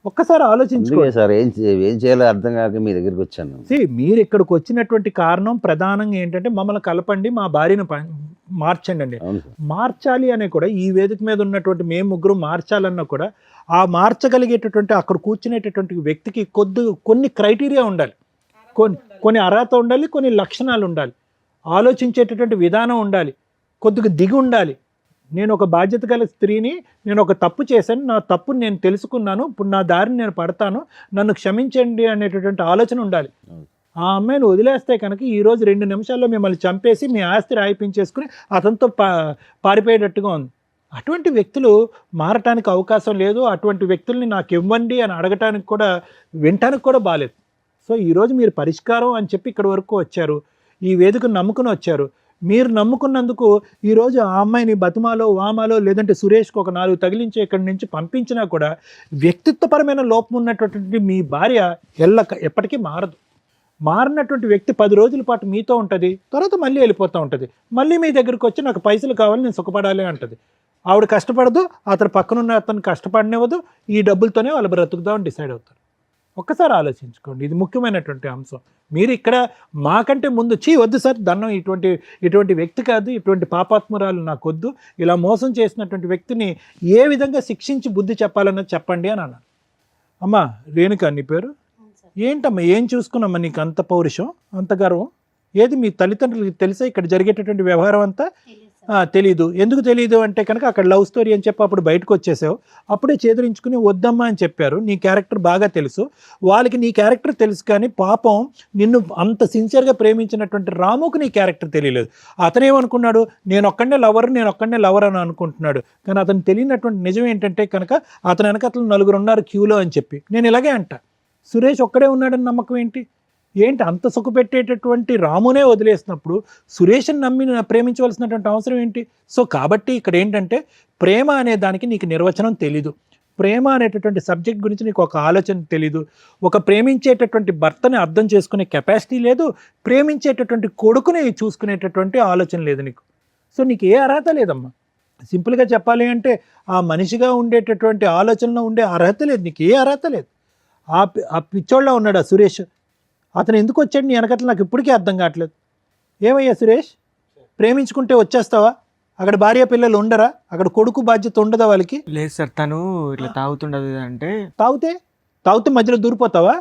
ఒక్కసారి ఆలోచించుకోండి సార్. ఏం చేయాలో అర్థం కాక మీ దగ్గరికి వచ్చాను. మీరు ఇక్కడికి వచ్చినటువంటి కారణం ప్రధానంగా ఏంటంటే మమ్మల్ని కలపండి, మా భార్యను మార్చండి అండి. మార్చాలి అనే కూడా ఈ వేదిక మీద ఉన్నటువంటి మేము ముగ్గురు మార్చాలన్నా కూడా ఆ మార్చగలిగేటటువంటి అక్కడ కూర్చునేటటువంటి వ్యక్తికి కొన్ని క్రైటీరియా ఉండాలి, కొన్ని అర్హత ఉండాలి, కొన్ని లక్షణాలు ఉండాలి, ఆలోచించేటటువంటి విధానం ఉండాలి, కొద్దిగా దిగి ఉండాలి. నేను ఒక బాధ్యత గల స్త్రీని, నేను ఒక తప్పు చేశాను, నా తప్పుని నేను తెలుసుకున్నాను, ఇప్పుడు నా దారిని నేను పడతాను, నన్ను క్షమించండి అనేటటువంటి ఆలోచన ఉండాలి. ఆ అమ్మాయిని వదిలేస్తే కనుక ఈరోజు 2 నిమిషాల్లో మిమ్మల్ని చంపేసి మీ ఆస్తి రాయిపించేసుకుని అతనితో పారిపోయేటట్టుగా ఉంది. అటువంటి వ్యక్తులు మారటానికి అవకాశం లేదు. అటువంటి వ్యక్తుల్ని నాకు ఇవ్వండి అని అడగటానికి కూడా వినటానికి కూడా బాలేదు. సో ఈరోజు మీరు పరిష్కారం అని చెప్పి ఇక్కడి వరకు వచ్చారు, ఈ వేదికను నమ్ముకుని వచ్చారు. మీరు నమ్ముకున్నందుకు ఈరోజు ఆ అమ్మాయిని బతిమాలో వామాలో లేదంటే సురేష్కి ఒక 4 తగిలించి ఇక్కడి నుంచి పంపించినా కూడా వ్యక్తిత్వపరమైన లోపం ఉన్నటువంటి మీ భార్య ఎప్పటికీ మారదు. మారినటువంటి వ్యక్తి 10 రోజుల పాటు మీతో ఉంటుంది, తర్వాత మళ్ళీ వెళ్ళిపోతూ ఉంటుంది. మళ్ళీ మీ దగ్గరికి వచ్చి నాకు పైసలు కావాలి, నేను సుఖపడాలి అంటుంది. ఆవిడ కష్టపడదు, అతను పక్కనున్న అతను కష్టపడనివ్వదు, ఈ డబ్బులతోనే వాళ్ళు బ్రతుకుదామని డిసైడ్ అవుతారు. ఒక్కసారి ఆలోచించుకోండి, ఇది ముఖ్యమైనటువంటి అంశం. మీరు ఇక్కడ మాకంటే ముందు వద్దు సార్ దండం, ఇటువంటి వ్యక్తి కాదు, ఇటువంటి పాపాత్మురాలు నాకు వద్దు, ఇలా మోసం చేసినటువంటి వ్యక్తిని ఏ విధంగా శిక్షించి బుద్ధి చెప్పాలన్నది చెప్పండి అని అన్నాను. అమ్మా రేణుక నీ పేరు ఏంటమ్మా, ఏం చూసుకున్నామ్మా నీకు అంత పౌరుషం, అంత గర్వం? ఏది మీ తల్లిదండ్రులకి తెలుసా ఇక్కడ జరిగేటటువంటి వ్యవహారం అంతా? తెలీదు. ఎందుకు తెలియదు అంటే కనుక అక్కడ లవ్ స్టోరీ అని చెప్పి అప్పుడు బయటకు వచ్చేసావు, అప్పుడే చేదరించుకుని వద్దమ్మా అని చెప్పారు. నీ క్యారెక్టర్ బాగా తెలుసు, వాళ్ళకి నీ క్యారెక్టర్ తెలుసు, కానీ పాపం నిన్ను అంత సిన్సియర్గా ప్రేమించినటువంటి రాముకు నీ క్యారెక్టర్ తెలియలేదు. అతనేమనుకున్నాడు, నేను ఒక్కడనే లవర్ అని అనుకుంటున్నాడు. కానీ అతను తెలియనటువంటి నిజం ఏంటంటే కనుక అతని వెనక 4 ఉన్నారు క్యూలో అని చెప్పి. నేను ఇలాగే అంట, సురేష్ ఒక్కడే ఉన్నాడని నమ్మకం ఏంటి? అంత సుఖపెట్టేటటువంటి రామునే వదిలేసినప్పుడు సురేష్ని నమ్మి ప్రేమించవలసినటువంటి అవసరం ఏంటి? సో కాబట్టి ఇక్కడ ఏంటంటే ప్రేమ అనే దానికి నీకు నిర్వచనం తెలీదు, ప్రేమ అనేటటువంటి సబ్జెక్ట్ గురించి నీకు ఒక ఆలోచన తెలీదు, ఒక ప్రేమించేటటువంటి భర్తని అర్థం చేసుకునే కెపాసిటీ లేదు, ప్రేమించేటటువంటి కొడుకుని చూసుకునేటటువంటి ఆలోచన లేదు నీకు. సో నీకు ఏ అర్హత లేదమ్మా. సింపుల్గా చెప్పాలి అంటే ఆ మనిషిగా ఉండేటటువంటి ఆలోచనలో ఉండే అర్హత లేదు, నీకు ఏ అర్హత లేదు. ఆ పిచ్చోళ్ళ ఉన్నాడు ఆ సురేష్, అతను ఎందుకు వచ్చాడు నీ వెనకట్ల నాకు ఇప్పటికీ అర్థం కావట్లేదు. ఏమయ్యా సురేష్, ప్రేమించుకుంటే వచ్చేస్తావా? అక్కడ భార్య పిల్లలు ఉండరా? అక్కడ కొడుకు బాధ్యత ఉండదా వాళ్ళకి? లేదు సార్, తను ఇట్లా తాగుతుండదు అంటే. తాగితే మధ్యలో దూరిపోతావా?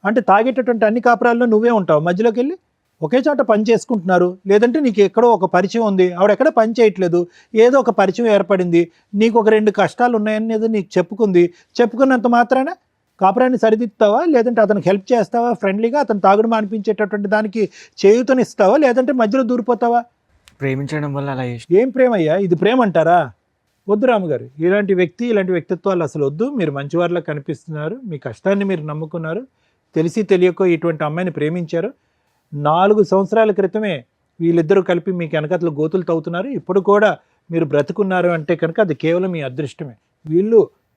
అంటే తాగేటటువంటి అన్ని కాపురాల్లో నువ్వే ఉంటావు మధ్యలోకి వెళ్ళి? ఒకే చోట పని చేసుకుంటున్నారు, లేదంటే నీకు ఎక్కడో ఒక పరిచయం ఉంది, ఆవిడ ఎక్కడ పని చేయట్లేదు, ఏదో ఒక పరిచయం ఏర్పడింది, నీకు ఒక 2 కష్టాలు ఉన్నాయనేది నీకు చెప్పుకున్నంత మాత్రాన కాపురాన్ని సరిదిద్దుతావా? లేదంటే అతనికి హెల్ప్ చేస్తావా? ఫ్రెండ్లీగా అతను తాగుడు మానిపించేటటువంటి దానికి చేయూతనిస్తావా? లేదంటే మధ్యలో దూరిపోతావా? ప్రేమించడం వల్ల అలా చేసి. ఏం ప్రేమయ్యా ఇది? ప్రేమ అంటారా? వద్దు రాముగారు, ఇలాంటి వ్యక్తిత్వాలు అసలు వద్దు. మీరు మంచివారిలా కనిపిస్తున్నారు, మీ కష్టాన్ని మీరు నమ్ముకున్నారు, తెలిసి తెలియకో ఇటువంటి అమ్మాయిని ప్రేమించారు. 4 సంవత్సరాల క్రితమే వీళ్ళిద్దరూ కలిపి మీకు వెనకతలు గోతులు తవ్వుతున్నారు, ఇప్పుడు కూడా మీరు బ్రతుకున్నారు అంటే కనుక అది కేవలం మీ అదృష్టమే.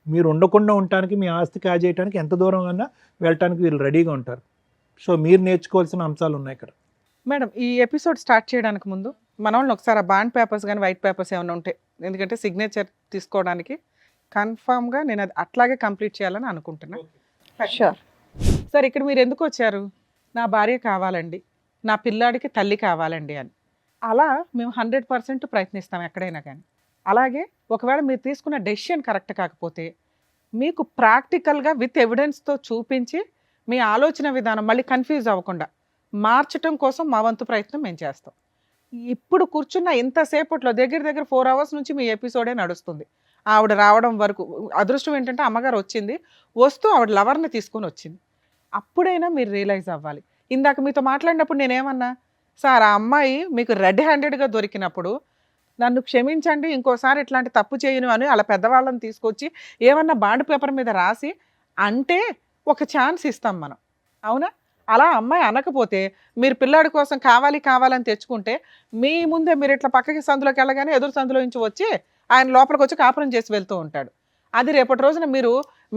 మీరు ఉండకుండా ఉండటానికి, మీ ఆస్తి కాజేయడానికి ఎంత దూరం కన్నా వెళ్ళటానికి వీళ్ళు రెడీగా ఉంటారు. సో మీరు నేర్చుకోవాల్సిన అంశాలు ఉన్నాయి ఇక్కడ. మేడం, ఈ ఎపిసోడ్ స్టార్ట్ చేయడానికి ముందు మన వాళ్ళని ఒకసారి ఆ బాండ్ పేపర్స్ కానీ వైట్ పేపర్స్ ఏమైనా ఉంటాయి, ఎందుకంటే సిగ్నేచర్ తీసుకోవడానికి కన్ఫామ్గా నేను అది అట్లాగే కంప్లీట్ చేయాలని అనుకుంటున్నా. షూర్ సార్, ఇక్కడ మీరు ఎందుకు వచ్చారు? నా భార్య కావాలండి, నా పిల్లాడికి తల్లి కావాలండి అని. అలా మేము 100% ప్రయత్నిస్తాం ఎక్కడైనా కానీ. అలాగే ఒకవేళ మీరు తీసుకున్న డెసిషన్ కరెక్ట్ కాకపోతే మీకు ప్రాక్టికల్గా విత్ ఎవిడెన్స్తో చూపించి మీ ఆలోచన విధానం మళ్ళీ కన్ఫ్యూజ్ అవ్వకుండా మార్చడం కోసం మా వంతు ప్రయత్నం మేము చేస్తాం. ఇప్పుడు కూర్చున్న ఇంతసేపట్లో దగ్గర 4 hours నుంచి మీ ఎపిసోడే నడుస్తుంది. ఆవిడ రావడం వరకు అదృష్టం ఏంటంటే అమ్మగారు వచ్చింది, వస్తూ ఆవిడ లవర్ని తీసుకొని వచ్చింది. అప్పుడైనా మీరు రియలైజ్ అవ్వాలి. ఇందాక మీతో మాట్లాడినప్పుడు నేనేమన్నా, సార్ ఆ అమ్మాయి మీకు రెడ్ హ్యాండెడ్గా దొరికినప్పుడు నన్ను క్షమించండి, ఇంకోసారి ఇట్లాంటి తప్పు చేయను అని అలా పెద్దవాళ్ళని తీసుకొచ్చి ఏమన్నా బాండ్ పేపర్ మీద రాసి అంటే ఒక ఛాన్స్ ఇస్తాం మనం, అవునా? అలా అమ్మాయి అనకపోతే మీరు పిల్లాడి కోసం కావాలని తెచ్చుకుంటే మీ ముందే మీరు ఇట్లా పక్కకి సందులోకి వెళ్ళగానే ఎదురు సందులో నుంచి వచ్చి ఆయన లోపలికి వచ్చి కాపురం చేసి వెళ్తూ ఉంటాడు. అది రేపటి రోజున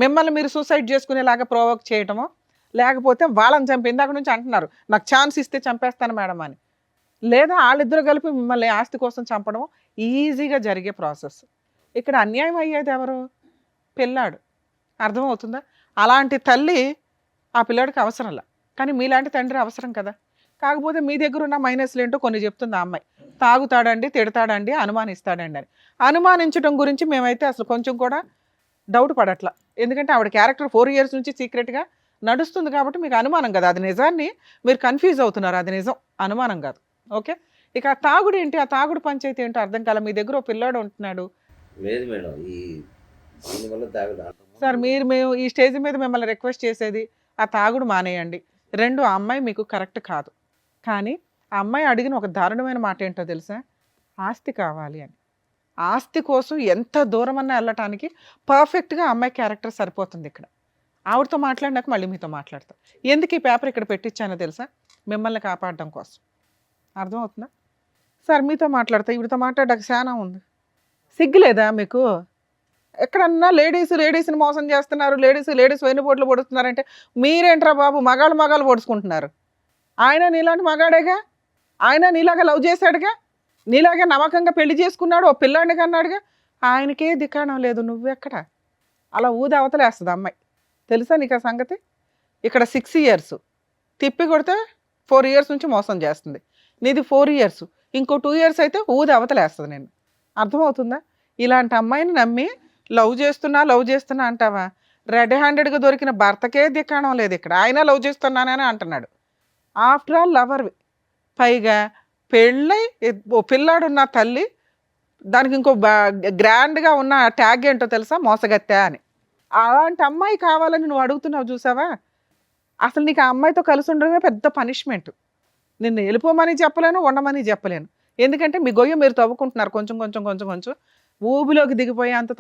మిమ్మల్ని మీరు సూసైడ్ చేసుకునేలాగా ప్రొవోక్ చేయటమో, లేకపోతే వాళ్ళని చంపి ఇందాక నుంచి అంటున్నారు నాకు ఛాన్స్ ఇస్తే చంపేస్తాను మేడం అని, లేదా వాళ్ళిద్దరు కలిపి మిమ్మల్ని ఆస్తి కోసం చంపడం ఈజీగా జరిగే ప్రాసెస్. ఇక్కడ అన్యాయం అయ్యేది ఎవరు? పిల్లాడు. అర్థమవుతుందా? అలాంటి తల్లి ఆ పిల్లాడికి అవసరంలా, కానీ మీలాంటి తండ్రి అవసరం కదా. కాకపోతే మీ దగ్గర ఉన్న మైనస్లు ఏంటో కొన్ని చెప్తుంది ఆ అమ్మాయి. తాగుతాడండి, తిడతాడండి, అనుమానిస్తాడండి అని. అనుమానించడం గురించి మేమైతే అసలు కొంచెం కూడా డౌట్ పడట్లా, ఎందుకంటే ఆవిడ క్యారెక్టర్ 4 years నుంచి సీక్రెట్గా నడుస్తుంది కాబట్టి మీకు అనుమానం కదా. అది నిజాన్ని మీరు కన్ఫ్యూజ్ అవుతున్నారు, అది నిజం, అనుమానం కాదు. ఓకే, ఇక ఆ తాగుడు ఏంటి, ఆ తాగుడు పంచాయతీ ఏంటో అర్థం కాల. మీ దగ్గర ఓ పిల్లాడు ఉంటున్నాడు. లేదు మేడం, దీనివల్ల తాగుడు. సార్ మేము ఈ స్టేజ్ మీద మిమ్మల్ని రిక్వెస్ట్ చేసేది ఆ తాగుడు మానేయండి. రెండు, ఆ అమ్మాయి మీకు కరెక్ట్ కాదు. కానీ ఆ అమ్మాయి అడిగిన ఒక దారుణమైన మాట ఏంటో తెలుసా? ఆస్తి కావాలి అని. ఆస్తి కోసం ఎంత దూరమన్నా వెళ్ళటానికి పర్ఫెక్ట్గా అమ్మాయి క్యారెక్టర్ సరిపోతుంది ఇక్కడ. ఆవిడతో మాట్లాడినాక మళ్ళీ మీతో మాట్లాడతా. ఎందుకు ఈ పేపర్ ఇక్కడ పెట్టించానో తెలుసా? మిమ్మల్ని కాపాడడం కోసం. అర్థమవుతుందా? సార్ మీతో మాట్లాడతా, ఈవిడతో మాట్లాడడానికి చాలా ఉంది. సిగ్గులేదా మీకు? ఎక్కడన్నా లేడీస్ని మోసం చేస్తున్నారు, లేడీస్ వెన్నుపోట్లు పొడుస్తున్నారంటే మీరేంట్రా బాబు మగాళ్ళు పొడుచుకుంటున్నారు? ఆయన నీలాంటి మగాడేగా, ఆయన నీలాగా లవ్ చేశాడుగా, నీలాగే నమ్మకంగా పెళ్లి చేసుకున్నాడు, ఓ పిల్లాడిని కన్నాడుగా. ఆయనకే దిక్కాణం లేదు, నువ్వెక్కడ? అలా ఊది అవతలేస్తుంది అమ్మాయి. తెలుసా నీకు ఆ సంగతి? ఇక్కడ 6 years తిప్పి కొడితే 4 years నుంచి మోసం చేస్తుంది. నీది 4 years, ఇంకో 2 years అయితే ఊది అవతలేస్తుంది నేను. అర్థమవుతుందా? ఇలాంటి అమ్మాయిని నమ్మి లవ్ చేస్తున్నా అంటావా? రెడ్ హ్యాండెడ్గా దొరికిన భర్తకే దిక్కాణం లేదు ఇక్కడ. ఆయన లవ్ చేస్తున్నానని అంటున్నాడు. ఆఫ్టర్ ఆల్ లవర్వి. పైగా పెళ్ళై ఓ పిల్లాడున్న తల్లి, దానికి ఇంకో గ్రాండ్గా ఉన్న ట్యాగ్ ఏంటో తెలుసా? మోసగత్తె అని. అలాంటి అమ్మాయి కావాలని నువ్వు అడుగుతున్నావు చూసావా? అసలు నీకు ఆ అమ్మాయితో కలిసి ఉండడమే పెద్ద పనిష్మెంట్. నిన్ను వెళ్ళిపోమని చెప్పలేను, ఉండమని చెప్పలేను. ఎందుకంటే మీ గొయ్య మీరు తవ్వుకుంటున్నారు, కొంచెం ఊబిలోకి దిగిపోయి అంత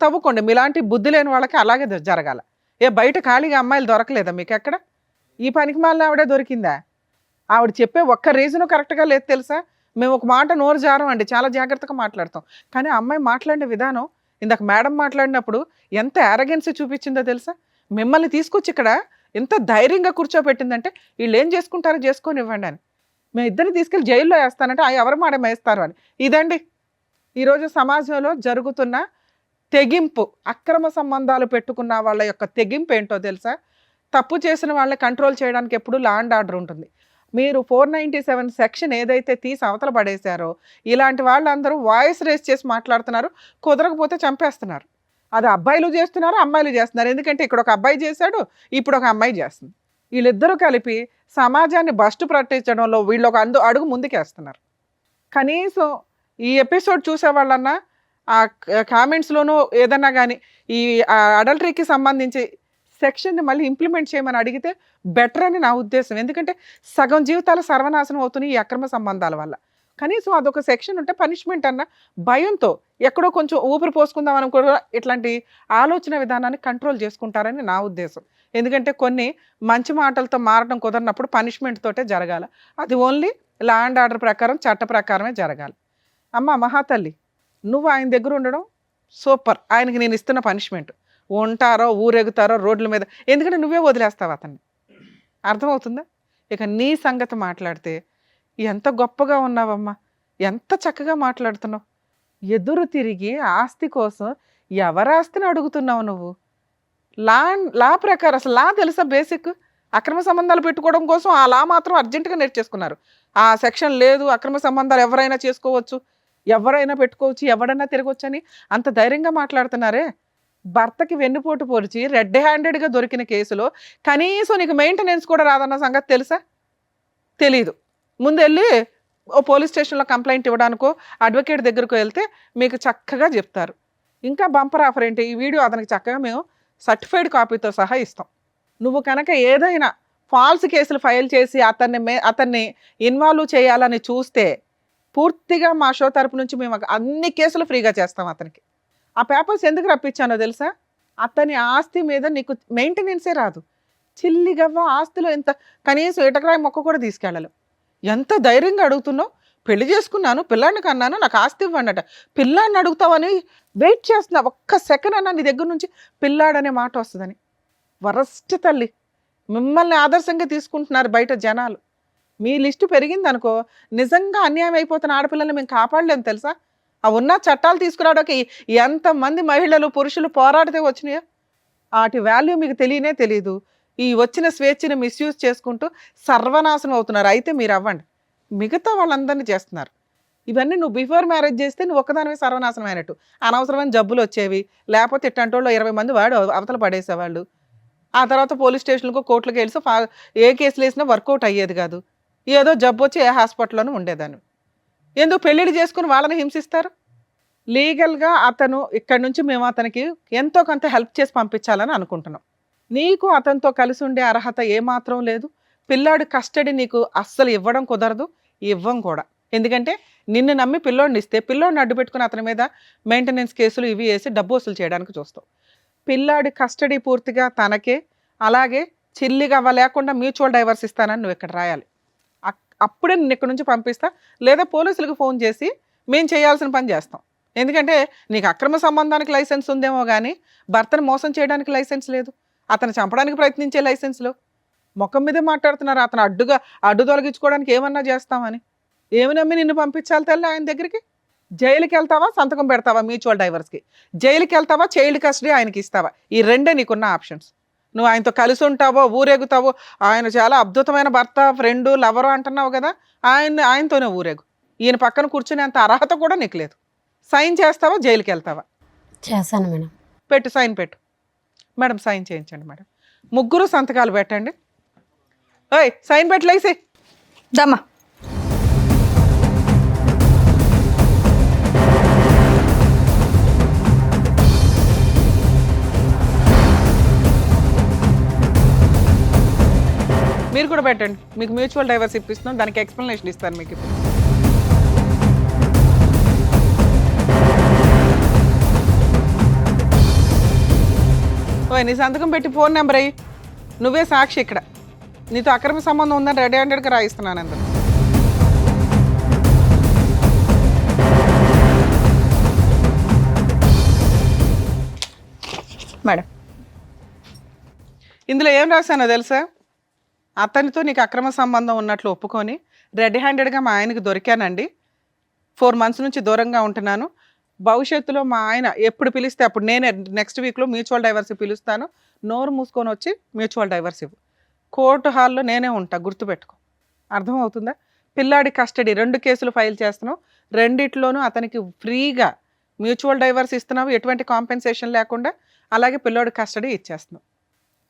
తవ్వుకోండి. మీలాంటి బుద్ధి లేని వాళ్ళకి అలాగే జరగాల. బయట ఖాళీగా అమ్మాయిలు దొరకలేదా మీకు ఎక్కడ? ఈ పనికి మాలిన ఆవిడే దొరికిందా? ఆవిడ చెప్పే ఒక్క రీజను కరెక్ట్గా లేదు తెలుసా? మేము ఒక మాట నోరు జారం అండి, చాలా జాగ్రత్తగా మాట్లాడతాం. కానీ అమ్మాయి మాట్లాడిన విధానం, ఇందాక మేడం మాట్లాడినప్పుడు ఎంత యారగెన్సీ చూపించిందో తెలుసా? మిమ్మల్ని తీసుకొచ్చి ఇక్కడ ఎంత ధైర్యంగా కూర్చోబెట్టిందంటే, వీళ్ళు ఏం చేసుకుంటారో చేసుకొని ఇవ్వండి అని. మేము ఇద్దరిని తీసుకెళ్ళి జైల్లో వేస్తానంటే ఎవరు మాట వేస్తారు అని. ఇదండి ఈరోజు సమాజంలో జరుగుతున్న తెగింపు. అక్రమ సంబంధాలు పెట్టుకున్న వాళ్ళ యొక్క తెగింపు ఏంటో తెలుసా? తప్పు చేసిన వాళ్ళని కంట్రోల్ చేయడానికి ఎప్పుడు లా అండ్ ఆర్డర్ ఉంటుంది. మీరు 497 సెక్షన్ ఏదైతే తీసి అవతల పడేశారో, ఇలాంటి వాళ్ళందరూ వాయిస్ రేస్ చేసి మాట్లాడుతున్నారు, కుదరకపోతే చంపేస్తున్నారు. అది అబ్బాయిలు చేస్తున్నారు, అమ్మాయిలు చేస్తున్నారు. ఎందుకంటే ఇక్కడ ఒక అబ్బాయి చేశాడు, ఇప్పుడు ఒక అమ్మాయి చేస్తుంది. వీళ్ళిద్దరూ కలిపి సమాజాన్ని బస్టు పట్టించడంలో వీళ్ళు ఒక అడుగు ముందుకేస్తున్నారు. కనీసం ఈ ఎపిసోడ్ చూసే వాళ్ళన్నా ఆ కామెంట్స్లోనూ ఏదన్నా కానీ ఈ అడల్టరీకి సంబంధించి సెక్షన్ని మళ్ళీ ఇంప్లిమెంట్ చేయమని అడిగితే బెటర్ అని నా ఉద్దేశం. ఎందుకంటే సగం జీవితాలు సర్వనాశనం అవుతున్నాయి ఈ అక్రమ సంబంధాల వల్ల. కనీసం అదొక సెక్షన్ ఉంటే పనిష్మెంట్ అన్న భయంతో ఎక్కడో కొంచెం ఊపిరి పోసుకుందాం అని కూడా ఇట్లాంటి ఆలోచన విధానాన్ని కంట్రోల్ చేసుకుంటారని నా ఉద్దేశం. ఎందుకంటే కొన్ని మంచి మాటలతో మారడం కుదరినప్పుడు పనిష్మెంట్ తోటే జరగాలి. అది ఓన్లీ లా అండ్ ఆర్డర్ ప్రకారం, చట్ట ప్రకారమే జరగాలి. అమ్మ మహాతల్లి, నువ్వు ఆయన దగ్గర ఉండడం సూపర్. ఆయనకి నేను ఇస్తున్న పనిష్మెంట్. ఉంటారో ఊరెగుతారో రోడ్ల మీద, ఎందుకంటే నువ్వే వదిలేస్తావు అతన్ని. అర్థమవుతుందా? ఇక నీ సంగతి మాట్లాడితే ఎంత గొప్పగా ఉన్నావమ్మా, ఎంత చక్కగా మాట్లాడుతున్నావు. ఎదురు తిరిగి ఆస్తి కోసం ఎవరాస్తిని అడుగుతున్నావు నువ్వు? లా ప్రకారం అసలు లా తెలుసా? బేసిక్ అక్రమ సంబంధాలు పెట్టుకోవడం కోసం ఆ లా మాత్రం అర్జెంటుగా నేర్చేసుకున్నారు. ఆ సెక్షన్ లేదు, అక్రమ సంబంధాలు ఎవరైనా చేసుకోవచ్చు, ఎవరైనా పెట్టుకోవచ్చు, ఎవడైనా తిరగవచ్చు అని అంత ధైర్యంగా మాట్లాడుతున్నారే. భర్తకి వెన్నుపోటు పొడిచి రెడ్ హ్యాండెడ్గా దొరికిన కేసులో కనీసం నీకు మెయింటెనెన్స్ కూడా రాదన్న సంగతి తెలుసా? తెలీదు. ముందు వెళ్ళి ఓ పోలీస్ స్టేషన్లో కంప్లైంట్ ఇవ్వడానికో అడ్వకేట్ దగ్గరకు వెళ్తే మీకు చక్కగా చెప్తారు. ఇంకా బంపర్ ఆఫర్ ఏంటి, ఈ వీడియో అతనికి చక్కగా మేము సర్టిఫైడ్ కాపీతో సహా ఇస్తాం. నువ్వు కనుక ఏదైనా ఫాల్స్ కేసులు ఫైల్ చేసి అతన్ని ఇన్వాల్వ్ చేయాలని చూస్తే పూర్తిగా మా షో తరపు నుంచి మేము అన్ని కేసులు ఫ్రీగా చేస్తాం అతనికి. ఆ పేపర్స్ ఎందుకు రప్పించానో తెలుసా? అతని ఆస్తి మీద నీకు మెయింటెనెన్సే రాదు. చిల్లిగవ్వ ఆస్తిలో ఎంత కనీసం ఇటకరాయి మొక్క కూడా తీసుకెళ్ళాలి. ఎంత ధైర్యంగా అడుగుతున్నావు? పెళ్లి చేసుకున్నాను, పిల్లాడిని కన్నాను, నాకు ఆస్తి ఇవ్వండి. పిల్లాడిని అడుగుతావని వెయిట్ చేస్తున్నా. ఒక్క సెకండ్ అన్నా నీ దగ్గర నుంచి పిల్లాడనే మాట వస్తుందని. వరస్ట్ తల్లి, మిమ్మల్ని ఆదర్శంగా తీసుకుంటున్నారు బయట జనాలు. మీ లిస్టు పెరిగింది అనుకో, నిజంగా అన్యాయం అయిపోతున్న ఆడపిల్లల్ని మేము కాపాడలేము తెలుసా? ఆ ఉన్న చట్టాలు తీసుకురావడానికి ఎంతమంది మహిళలు పురుషులు పోరాడితే వచ్చినాయో వాటి వాల్యూ మీకు తెలియదు. ఈ వచ్చిన స్వేచ్ఛని మిస్యూజ్ చేసుకుంటూ సర్వనాశనం అవుతున్నారు. అయితే మీరు అవ్వండి, మిగతా వాళ్ళందరినీ చేస్తున్నారు. ఇవన్నీ నువ్వు బిఫోర్ మ్యారేజ్ చేస్తే నువ్వు ఒక్కదానివే సర్వనాశనం అయినట్టు. అనవసరమైన జబ్బులు వచ్చేవి, లేకపోతే ఇట్లాంటి వాళ్ళు 20 మంది వాడు అవతల పడేసేవాళ్ళు. ఆ తర్వాత పోలీస్ స్టేషన్లకు కోర్టులకు వెళ్ళి ఏ కేసులు వేసినా వర్కౌట్ అయ్యేది కాదు. ఏదో జబ్బు వచ్చి ఏ హాస్పిటల్లోనూ ఉండేదాన్ని. ఎందుకు పెళ్ళిళ్ళు చేసుకుని వాళ్ళని హింసిస్తారు? లీగల్గా అతను ఇక్కడి నుంచి మేము అతనికి ఎంతో కొంత హెల్ప్ చేసి పంపించాలని అనుకుంటున్నాం. నీకు అతనితో కలిసి ఉండే అర్హత ఏమాత్రం లేదు. పిల్లాడి కస్టడీ నీకు అస్సలు ఇవ్వడం కుదరదు, ఇవ్వం కూడా. ఎందుకంటే నిన్ను నమ్మి పిల్లోడిని ఇస్తే పిల్లోడిని అడ్డు పెట్టుకుని అతని మీద మెయింటెనెన్స్ కేసులు ఇవి వేసి డబ్బు వసూలు చేయడానికి చూస్తావు. పిల్లాడి కస్టడీ పూర్తిగా తనకే, అలాగే చిల్లిగా లేకుండా మ్యూచువల్ డైవర్స్ ఇస్తానని నువ్వు ఇక్కడ రాయాలి. అప్పుడే నిన్ను ఇక్కడ నుంచి పంపిస్తా, లేదా పోలీసులకు ఫోన్ చేసి మేము చేయాల్సిన పని చేస్తాం. ఎందుకంటే నీకు అక్రమ సంబంధానికి లైసెన్స్ ఉందేమో కానీ భర్తను మోసం చేయడానికి లైసెన్స్ లేదు, అతను చంపడానికి ప్రయత్నించే లైసెన్స్లో. ముఖం మీదే మాట్లాడుతున్నారు, అతను అడ్డు తొలగించుకోవడానికి ఏమన్నా చేస్తామని. ఏమి నమ్మి నిన్ను పంపించాలి తల్లి ఆయన దగ్గరికి? జైలుకి వెళ్తావా, సంతకం పెడతావా మ్యూచువల్ డైవర్స్కి? జైలుకి వెళ్తావా, చైల్డ్ కస్టడీ ఆయనకి ఇస్తావా? ఈ రెండే నీకున్న ఆప్షన్స్. నువ్వు ఆయనతో కలిసి ఉంటావో, ఊరేగుతావో, ఆయన చాలా అద్భుతమైన భర్త, ఫ్రెండు, లవరు అంటున్నావు కదా, ఆయనతోనే ఊరేగు. ఈయన పక్కన కూర్చునేంత అర్హత కూడా నీకు లేదు. సైన్ చేస్తావా, జైలుకి వెళ్తావా? చేశాను మేడం. పెట్టు, సైన్ పెట్టు మేడం. సైన్ చేయించండి మేడం. ముగ్గురు సంతకాలు పెట్టండి. ఓయ్ సైన్ పెట్టలేసి దమ్మా. మీరు కూడా పెట్టండి. మీకు మ్యూచువల్ డైవర్స్ ఇప్పిస్తున్నాం, దానికి ఎక్స్ప్లెనేషన్ ఇస్తాను మీకు ఇప్పుడు. ఓయ్ నీ సంతకం పెట్టి ఫోన్ నెంబర్ అయ్యి, నువ్వే సాక్షి ఇక్కడ. నీతో అక్రమ సంబంధం ఉందని రెడీ హ్యాండెడ్గా రాయిస్తున్నాను అందరు. మేడం ఇందులో ఏం రాశానో తెలుసా? అతనితో నీకు అక్రమ సంబంధం ఉన్నట్లు ఒప్పుకొని రెడ్ హ్యాండెడ్గా మా ఆయనకి దొరికానండి, 4 months నుంచి దూరంగా ఉంటున్నాను. భవిష్యత్తులో మా ఆయన ఎప్పుడు పిలిస్తే అప్పుడు నేనే నెక్స్ట్ వీక్లో మ్యూచువల్ డైవర్స్ పిలుస్తాను. నోరు మూసుకొని వచ్చి మ్యూచువల్ డైవర్స్ ఇవ్వు. కోర్టు హాల్లో నేనే ఉంటా, గుర్తుపెట్టుకో. అర్థమవుతుందా? పిల్లాడి కస్టడీ 2 కేసులు ఫైల్ చేస్తున్నావు, రెండిట్లోనూ అతనికి ఫ్రీగా మ్యూచువల్ డైవర్స్ ఇస్తున్నావు, ఎటువంటి కాంపెన్సేషన్ లేకుండా. అలాగే పిల్లోడి కస్టడీ ఇచ్చేస్తున్నావు.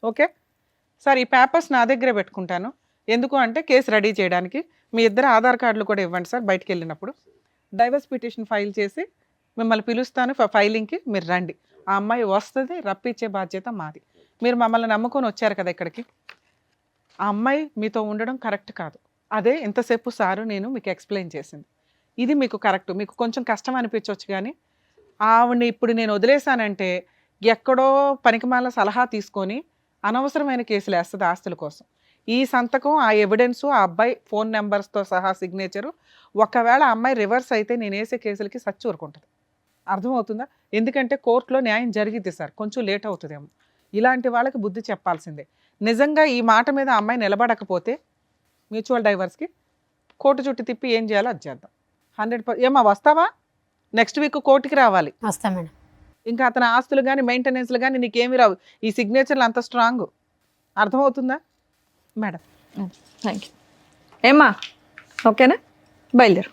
ఓకే సార్, ఈ పేపర్స్ నా దగ్గరే పెట్టుకుంటాను. ఎందుకు అంటే కేసు రెడీ చేయడానికి. మీ ఇద్దరు ఆధార్ కార్డులు కూడా ఇవ్వండి సార్. బయటికి వెళ్ళినప్పుడు డైవర్స్ పిటిషన్ ఫైల్ చేసి మిమ్మల్ని పిలుస్తాను ఫైలింగ్కి, మీరు రండి. ఆ అమ్మాయి వస్తుంది, రప్పించే బాధ్యత మాది. మీరు మమ్మల్ని నమ్ముకొని వచ్చారు కదా ఇక్కడికి. ఆ అమ్మాయి మీతో ఉండడం కరెక్ట్ కాదు. అదే ఇంతసేపు సారు నేను మీకు ఎక్స్ప్లెయిన్ చేసింది. ఇది మీకు కరెక్ట్. మీకు కొంచెం కష్టం అనిపించవచ్చు, కానీ ఆవిడని ఇప్పుడు నేను వదిలేశానంటే ఎక్కడో పనికిమాల సలహా తీసుకొని అనవసరమైన కేసులు వేస్తుంది ఆస్తుల కోసం. ఈ సంతకం, ఆ ఎవిడెన్సు, ఆ అబ్బాయి ఫోన్ నెంబర్స్తో సహా సిగ్నేచరు, ఒకవేళ ఆ అమ్మాయి రివర్స్ అయితే నేను వేసే కేసులకి సచ్చి ఊరుకుంటుంది. అర్థమవుతుందా? ఎందుకంటే కోర్టులో న్యాయం జరిగిద్ది సార్, కొంచెం లేట్ అవుతుందేమో. ఇలాంటి వాళ్ళకి బుద్ధి చెప్పాల్సిందే. నిజంగా ఈ మాట మీద ఆ అమ్మాయి నిలబడకపోతే మ్యూచువల్ డైవర్స్కి కోర్టు చుట్టూ తిప్పి ఏం చేయాలో అది చేద్దాం. 100%. ఏమా వస్తావా? నెక్స్ట్ వీక్ కోర్టుకి రావాలి. వస్తా మేడం. ఇంకా అతని ఆస్తులు కానీ మెయింటెనెన్స్లు కానీ నీకేమి రావు. ఈ సిగ్నేచర్లు అంత స్ట్రాంగ్. అర్థమవుతుందా మేడం? Thank you. ఏమ్మా ఓకేనా? బయలుదేరు.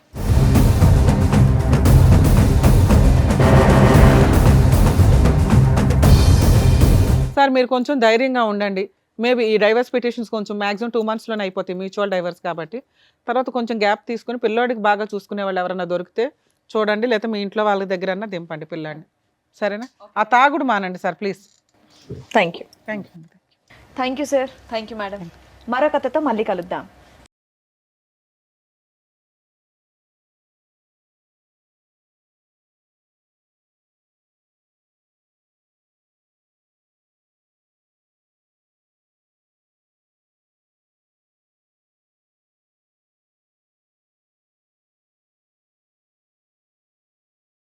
సార్ మీరు కొంచెం ధైర్యంగా ఉండండి. మేబీ ఈ డైవర్స్ పిటిషన్స్ కొంచెం మ్యాక్సిమం 2 monthsలోనే అయిపోతాయి, మ్యూచువల్ డైవర్స్ కాబట్టి. తర్వాత కొంచెం గ్యాప్ తీసుకుని పిల్లోడికి బాగా చూసుకునే వాళ్ళు ఎవరైనా దొరికితే చూడండి, లేకపోతే మీ ఇంట్లో వాళ్ళ దగ్గర దింపండి పిల్లాడిని. సరేనా? ఆ తాగుడు మానండి sir please. Thank you. Thank you. Thank you sir. Thank you madam. మరో కథతో మళ్ళీ కలుద్దాం.